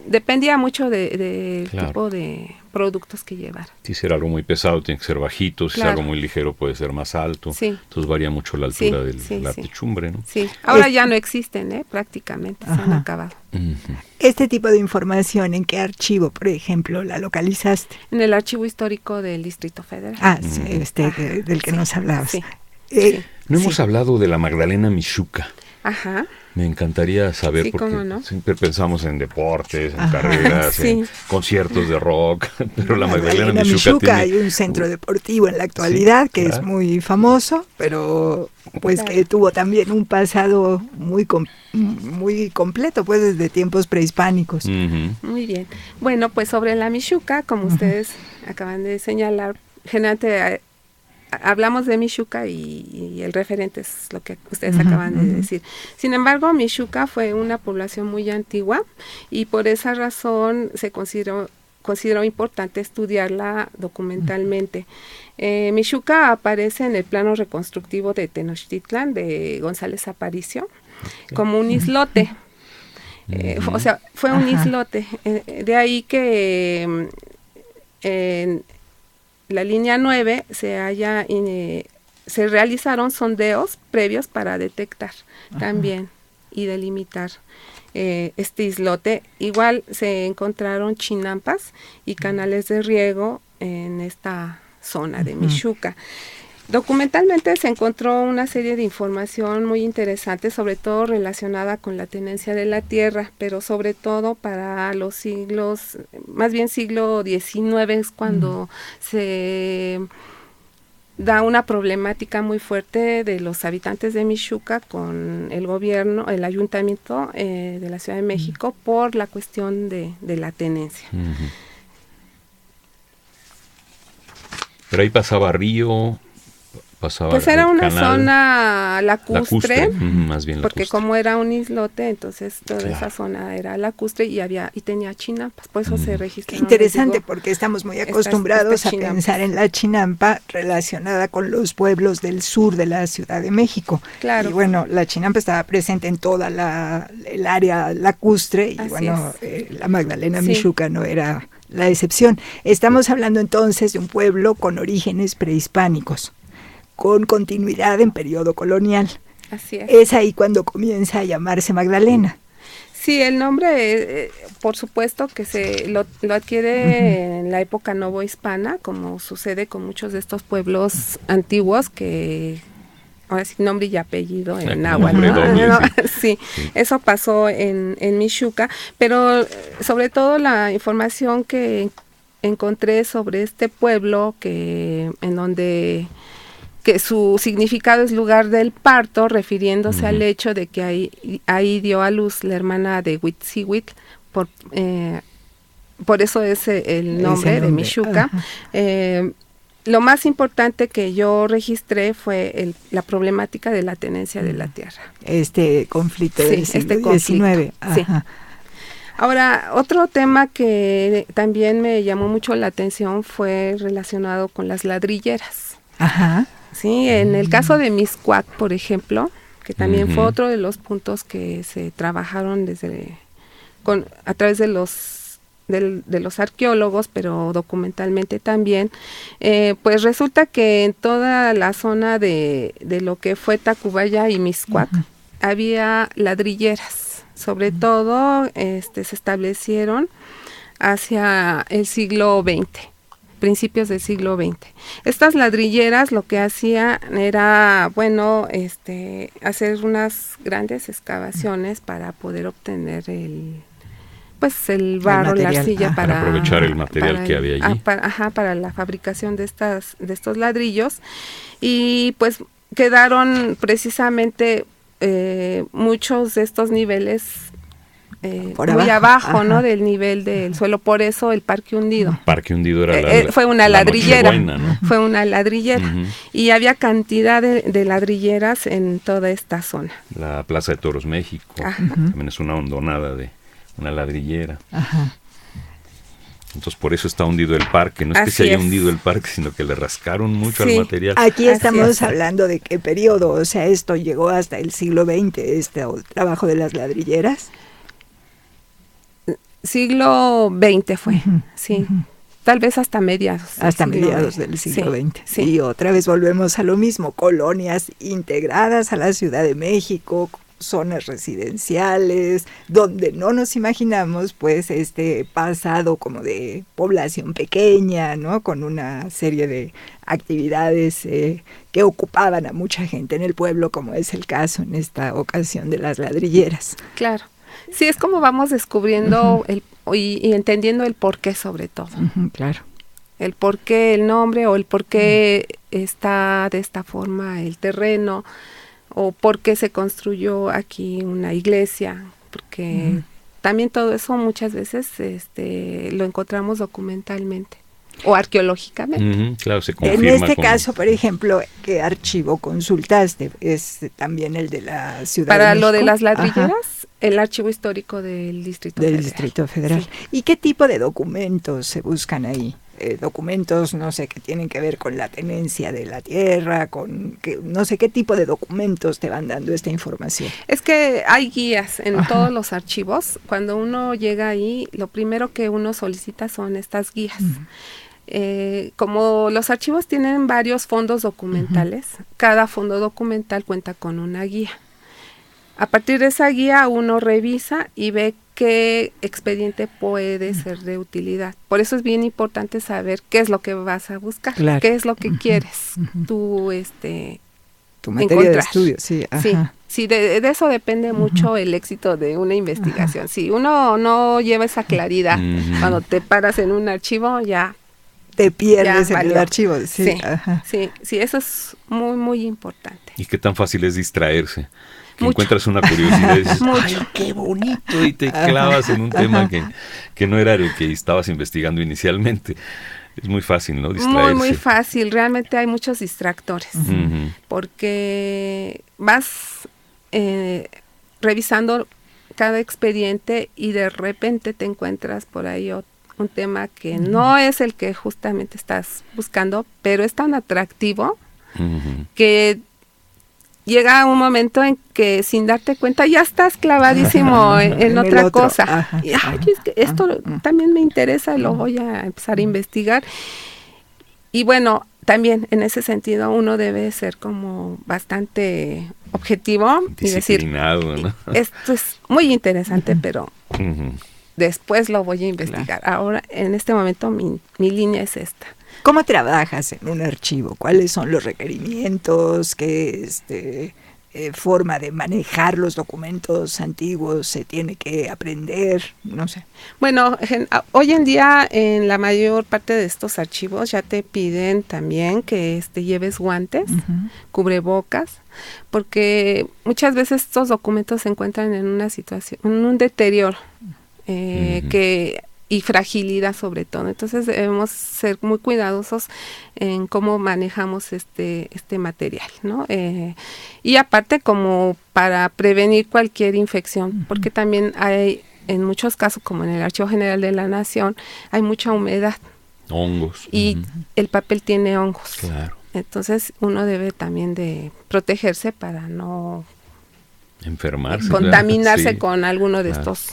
Dependía mucho del tipo de productos que llevar. Si es algo muy pesado, tiene que ser bajito. Si es algo muy ligero, puede ser más alto. Sí. Entonces varía mucho la altura de la techumbre, ¿no? Sí. Ahora ya no existen, prácticamente se han acabado. Este tipo de información, ¿en qué archivo, por ejemplo, la localizaste? En el Archivo Histórico del Distrito Federal. Del que nos hablabas. Sí. No hemos hablado de la Magdalena Mixhuca. Ajá. Me encantaría saber, porque ¿no? siempre pensamos en deportes, en carreras, en conciertos de rock, pero la Magdalena Mixhuca tiene... Hay un centro deportivo en la actualidad que es muy famoso, pero que tuvo también un pasado muy completo, pues desde tiempos prehispánicos. Muy bien. Bueno, pues sobre la Mixhuca, como ustedes acaban de señalar, generalmente hablamos de Mixhuca y el referente es lo que ustedes acaban de decir. Sin embargo, Mixhuca fue una población muy antigua y por esa razón se consideró importante estudiarla documentalmente. Mixhuca aparece en el plano reconstructivo de Tenochtitlan de González Aparicio como un islote. O sea, fue un islote. De ahí que en la línea 9 se realizaron sondeos previos para detectar también y delimitar este islote. Igual se encontraron chinampas y canales de riego en esta zona de Mixhuca. Documentalmente se encontró una serie de información muy interesante, sobre todo relacionada con la tenencia de la tierra, pero sobre todo para los siglo XIX es cuando se da una problemática muy fuerte de los habitantes de Mixhuca con el gobierno, el ayuntamiento de la Ciudad de México por la cuestión de la tenencia. Pero ahí pasaba río... Pues era una zona lacustre, más bien porque como era un islote, entonces toda esa zona era lacustre y tenía chinampas, por eso se registró. Qué interesante, porque estamos muy acostumbrados a pensar en la chinampa relacionada con los pueblos del sur de la Ciudad de México. Claro. Y bueno, la chinampa estaba presente en toda el área lacustre y la Magdalena Mixhuca no era la excepción. Estamos hablando entonces de un pueblo con orígenes prehispánicos, con continuidad en periodo colonial. Así es. Es ahí cuando comienza a llamarse Magdalena. Sí, el nombre, por supuesto que lo adquiere en la época novohispana, como sucede con muchos de estos pueblos antiguos que ahora sí nombre y apellido en náhuatl, ¿no? Sí, eso pasó en Mixhuca, pero sobre todo la información que encontré sobre este pueblo que su significado es lugar del parto, refiriéndose al hecho de que ahí dio a luz la hermana de Huitzihuitl, por eso es el nombre de Mixuca. Lo más importante que yo registré fue la problemática de la tenencia de la tierra. Este conflicto del siglo XIX. Sí. Ahora, otro tema que también me llamó mucho la atención fue relacionado con las ladrilleras. Ajá. Sí, en el caso de Mixcoac, por ejemplo, que también fue otro de los puntos que se trabajaron a través de los arqueólogos, pero documentalmente también, pues resulta que en toda la zona de lo que fue Tacubaya y Mixcoac había ladrilleras, sobre todo se establecieron hacia el siglo XX, principios del siglo XX. Estas ladrilleras lo que hacían era, hacer unas grandes excavaciones para poder obtener el barro, la arcilla, para aprovechar el material que había allí. Para la fabricación de estos ladrillos, y pues quedaron precisamente muchos de estos niveles muy abajo, ¿no? Del nivel del suelo, por eso el Parque Hundido. El Parque Hundido era fue una ladrillera, ¿no? Fue una ladrillera, y había cantidad de ladrilleras en toda esta zona. La Plaza de Toros México, también es una hondonada de una ladrillera. Ajá. Entonces por eso está hundido el parque, no es que se haya hundido el parque, sino que le rascaron mucho al material. Aquí estamos hablando de qué periodo, o sea, esto llegó hasta el siglo XX, el trabajo de las ladrilleras. Siglo XX fue, tal vez hasta mediados. Hasta mediados del siglo XX. Sí. Y otra vez volvemos a lo mismo, colonias integradas a la Ciudad de México, zonas residenciales, donde no nos imaginamos pues este pasado como de población pequeña, ¿no? Con una serie de actividades que ocupaban a mucha gente en el pueblo, como es el caso en esta ocasión de las ladrilleras. Claro. Sí, es como vamos descubriendo y entendiendo el porqué, sobre todo. Claro. El porqué, el nombre, o el porqué está de esta forma el terreno, o por qué se construyó aquí una iglesia, porque también todo eso muchas veces lo encontramos documentalmente o arqueológicamente. Claro, se confirma. En este caso, por ejemplo, ¿qué archivo consultaste? ¿Es también el de la Ciudad de México? Para lo de las ladrilleras, el archivo histórico del Distrito Federal. Del Distrito Federal. Sí. ¿Y qué tipo de documentos se buscan ahí? Documentos, no sé, que tienen que ver con la tenencia de la tierra, no sé qué tipo de documentos te van dando esta información. Es que hay guías en todos los archivos. Cuando uno llega ahí, lo primero que uno solicita son estas guías. Como los archivos tienen varios fondos documentales, cada fondo documental cuenta con una guía. A partir de esa guía uno revisa y ve qué expediente puede ser de utilidad. Por eso es bien importante saber qué es lo que vas a buscar, qué es lo que quieres tú tu materia encontrar. De estudio, sí. Ajá. Sí, de eso depende mucho el éxito de una investigación. Si uno no lleva esa claridad, cuando te paras en un archivo ya te pierdes en el archivo. Sí, eso es muy, muy importante. ¿Y qué tan fácil es distraerse? Que encuentras una curiosidad y dices, ¡ay, qué bonito! Y te clavas en un tema que no era el que estabas investigando inicialmente. Es muy fácil, ¿no? Distraerse. Muy, muy fácil. Realmente hay muchos distractores. Porque vas revisando cada expediente y de repente te encuentras por ahí un tema que no es el que justamente estás buscando, pero es tan atractivo que llega un momento en que sin darte cuenta ya estás clavadísimo en otra cosa. Y es que esto también me interesa, lo voy a empezar a investigar. Y bueno, también en ese sentido uno debe ser como bastante objetivo y decir, ¿no? Esto es muy interesante, pero después lo voy a investigar. Ahora, en este momento, mi línea es esta. ¿Cómo trabajas en un archivo? ¿Cuáles son los requerimientos? forma de manejar los documentos antiguos se tiene que aprender? No sé. Bueno, hoy en día en la mayor parte de estos archivos ya te piden también que lleves guantes, cubrebocas, porque muchas veces estos documentos se encuentran en una situación, en un deterioro y fragilidad sobre todo. Entonces debemos ser muy cuidadosos en cómo manejamos este material, ¿no? Y aparte como para prevenir cualquier infección, porque también hay, en muchos casos, como en el Archivo General de la Nación, hay mucha humedad. Hongos. Y el papel tiene hongos. Claro. Entonces uno debe también de protegerse para no enfermarse, contaminarse con alguno de estos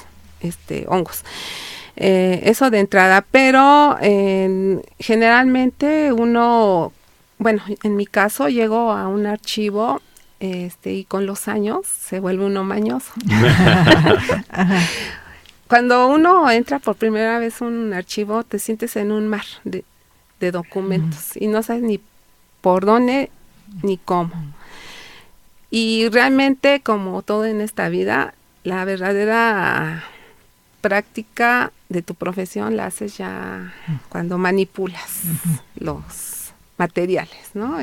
hongos. Eso de entrada, pero generalmente uno, bueno, en mi caso llego a un archivo y con los años se vuelve uno mañoso. Cuando uno entra por primera vez a un archivo, te sientes en un mar de documentos y no sabes ni por dónde ni cómo. Y realmente, como todo en esta vida, la verdadera práctica de tu profesión la haces ya cuando manipulas los materiales, ¿no?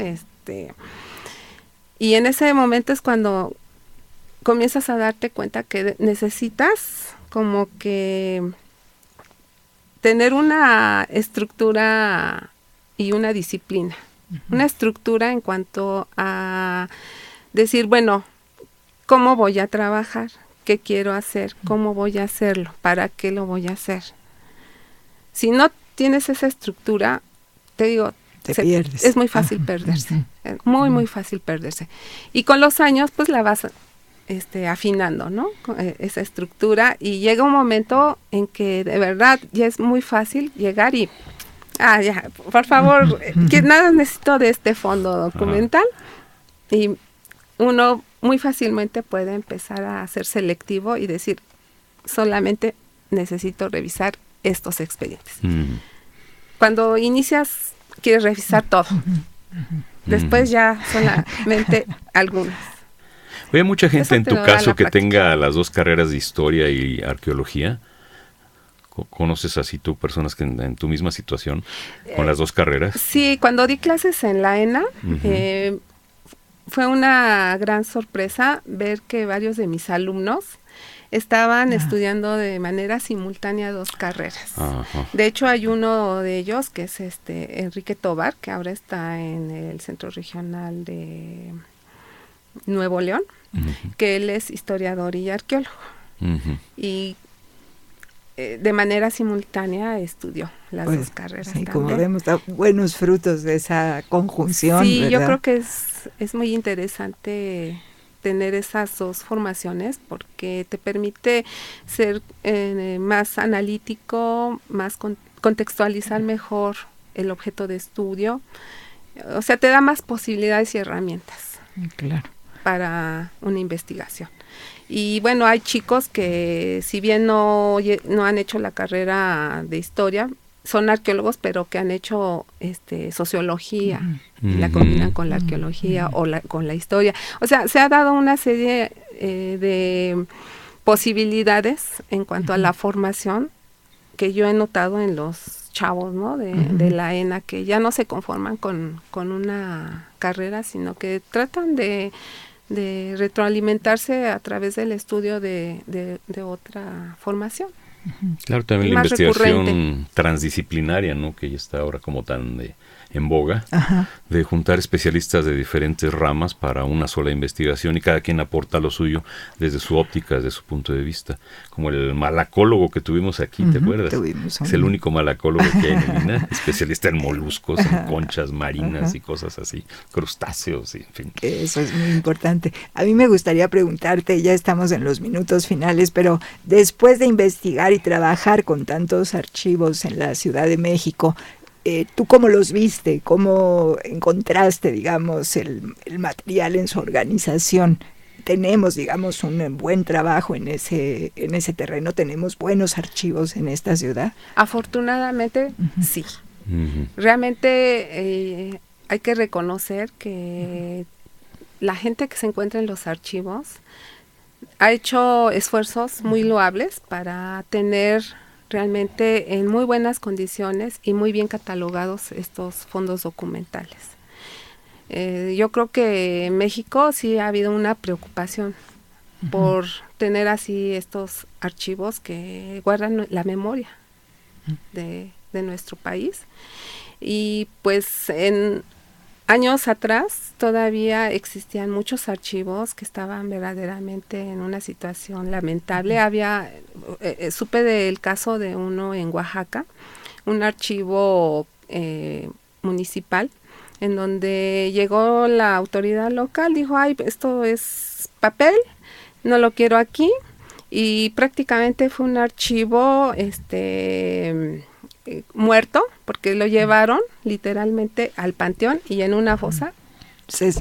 Y en ese momento es cuando comienzas a darte cuenta que necesitas como que tener una estructura y una disciplina. Una estructura en cuanto a decir, bueno, ¿cómo voy a trabajar? ¿Qué quiero hacer? ¿Cómo voy a hacerlo? ¿Para qué lo voy a hacer? Si no tienes esa estructura, te digo, te pierdes. Es muy fácil perderse. Muy, muy fácil perderse. Y con los años, pues la vas afinando, ¿no? Esa estructura. Y llega un momento en que de verdad ya es muy fácil llegar y ya, por favor, que nada necesito de este fondo documental. Y uno muy fácilmente puede empezar a ser selectivo y decir, solamente necesito revisar estos expedientes. Cuando inicias, quieres revisar todo. Después ya solamente algunos. ¿Hay mucha gente en tu caso que tenga las dos carreras de historia y arqueología? ¿Conoces así tú personas que en tu misma situación con las dos carreras? Sí, cuando di clases en la ENA, fue una gran sorpresa ver que varios de mis alumnos estaban estudiando de manera simultánea dos carreras. De hecho, hay uno de ellos que es Enrique Tobar, que ahora está en el Centro Regional de Nuevo León, que él es historiador y arqueólogo. Y de manera simultánea estudió las dos carreras. Sí, como vemos, da buenos frutos de esa conjunción. Sí, ¿verdad? yo creo que es muy interesante tener esas dos formaciones porque te permite ser más analítico, más contextualizar mejor el objeto de estudio. O sea, te da más posibilidades y herramientas para una investigación. Y bueno, hay chicos que si bien no han hecho la carrera de historia, son arqueólogos, pero que han hecho sociología y la combinan con la arqueología o con la historia. O sea, se ha dado una serie de posibilidades en cuanto a la formación que yo he notado en los chavos, ¿no? de la ENA, que ya no se conforman con una carrera, sino que tratan de retroalimentarse a través del estudio de otra formación. Claro, también la investigación transdisciplinaria, ¿no? Que ya está ahora como tan en boga, de juntar especialistas de diferentes ramas para una sola investigación y cada quien aporta lo suyo desde su óptica, desde su punto de vista. Como el malacólogo que tuvimos aquí, ¿te acuerdas? Es el único malacólogo que hay en Mina, especialista en moluscos, en conchas marinas y cosas así, crustáceos, y en fin. Eso es muy importante. A mí me gustaría preguntarte, ya estamos en los minutos finales, pero después de investigar y trabajar con tantos archivos en la Ciudad de México, ¿tú cómo los viste? ¿Cómo encontraste, digamos, el material en su organización? Tenemos, digamos, un buen trabajo en ese terreno, tenemos buenos archivos en esta ciudad. Afortunadamente, sí. Realmente hay que reconocer que la gente que se encuentra en los archivos ha hecho esfuerzos muy loables para tener realmente en muy buenas condiciones y muy bien catalogados estos fondos documentales. Yo creo que en México sí ha habido una preocupación por tener así estos archivos que guardan la memoria de nuestro país. Y pues en años atrás todavía existían muchos archivos que estaban verdaderamente en una situación lamentable. Supe del caso de uno en Oaxaca, un archivo municipal, en donde llegó la autoridad local, dijo, ay, esto es papel, no lo quiero aquí, y prácticamente fue un archivo muerto, porque lo llevaron literalmente al panteón y en una fosa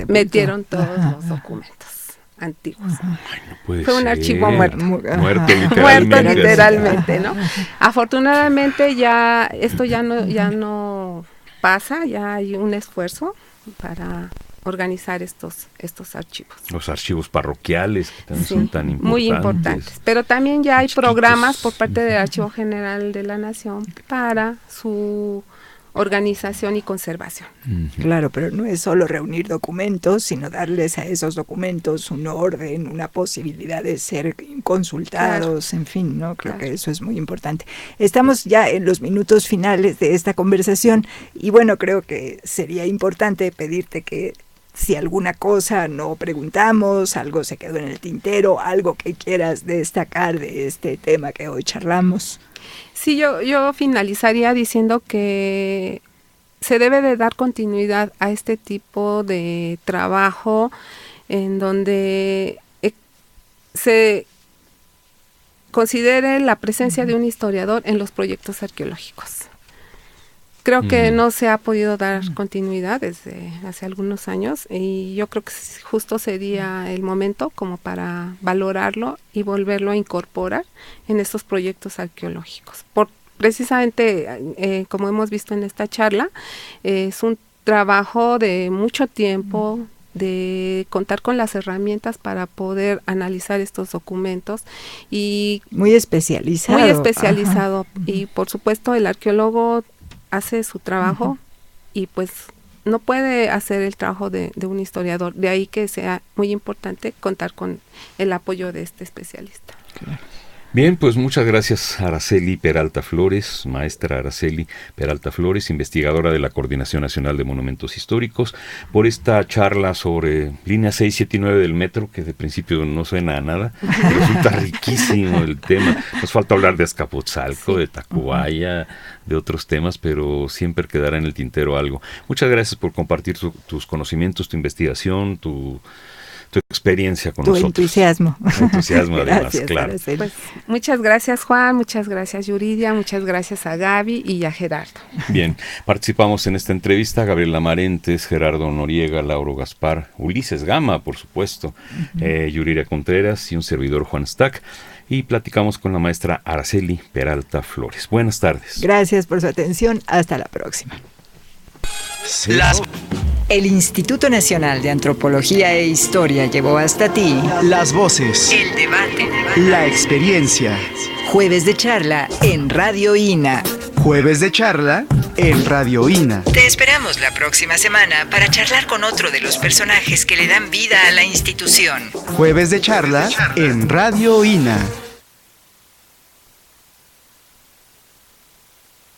metieron todos los documentos antiguos. Ay, no puede fue un ser. archivo muerto. Muerto literalmente. ¿No? Afortunadamente ya esto ya no pasa, ya hay un esfuerzo para organizar estos archivos. Los archivos parroquiales que también son tan importantes. Muy importantes. Pero también ya hay programas por parte del Archivo General de la Nación para su organización y conservación. Claro, pero no es solo reunir documentos, sino darles a esos documentos un orden, una posibilidad de ser consultados, en fin, ¿no? Creo que eso es muy importante. Estamos ya en los minutos finales de esta conversación y bueno, creo que sería importante pedirte que si alguna cosa no preguntamos, algo se quedó en el tintero, algo que quieras destacar de este tema que hoy charlamos. Sí, yo finalizaría diciendo que se debe de dar continuidad a este tipo de trabajo en donde se considere la presencia de un historiador en los proyectos arqueológicos. Creo que no se ha podido dar continuidad desde hace algunos años y yo creo que justo sería el momento como para valorarlo y volverlo a incorporar en estos proyectos arqueológicos. Precisamente, como hemos visto en esta charla, es un trabajo de mucho tiempo, de contar con las herramientas para poder analizar estos documentos y muy especializado. Y por supuesto el arqueólogo hace su trabajo y pues no puede hacer el trabajo de un historiador, de ahí que sea muy importante contar con el apoyo de este especialista. Claro. Bien, pues muchas gracias Araceli Peralta Flores, maestra Araceli Peralta Flores, investigadora de la Coordinación Nacional de Monumentos Históricos, por esta charla sobre línea 6, 7 y 9 del metro, que de principio no suena a nada, resulta riquísimo el tema. Nos falta hablar de Azcapotzalco, de Tacubaya, de otros temas, pero siempre quedará en el tintero algo. Muchas gracias por compartir tus conocimientos, tu investigación, tu experiencia con nosotros. Tu entusiasmo. Además, gracias, claro. Pues, muchas gracias Juan, muchas gracias Yuridia, muchas gracias a Gaby y a Gerardo. Bien, participamos en esta entrevista Gabriela Marentes, Gerardo Noriega, Lauro Gaspar, Ulises Gama, por supuesto, Yuridia Contreras y un servidor Juan Stack. Y platicamos con la maestra Araceli Peralta Flores. Buenas tardes. Gracias por su atención. Hasta la próxima. El Instituto Nacional de Antropología e Historia llevó hasta ti las voces, el debate, la experiencia. Jueves de charla en Radio INA. Jueves de charla en Radio INA. Te esperamos la próxima semana para charlar con otro de los personajes que le dan vida a la institución. Jueves de charla en Radio INA.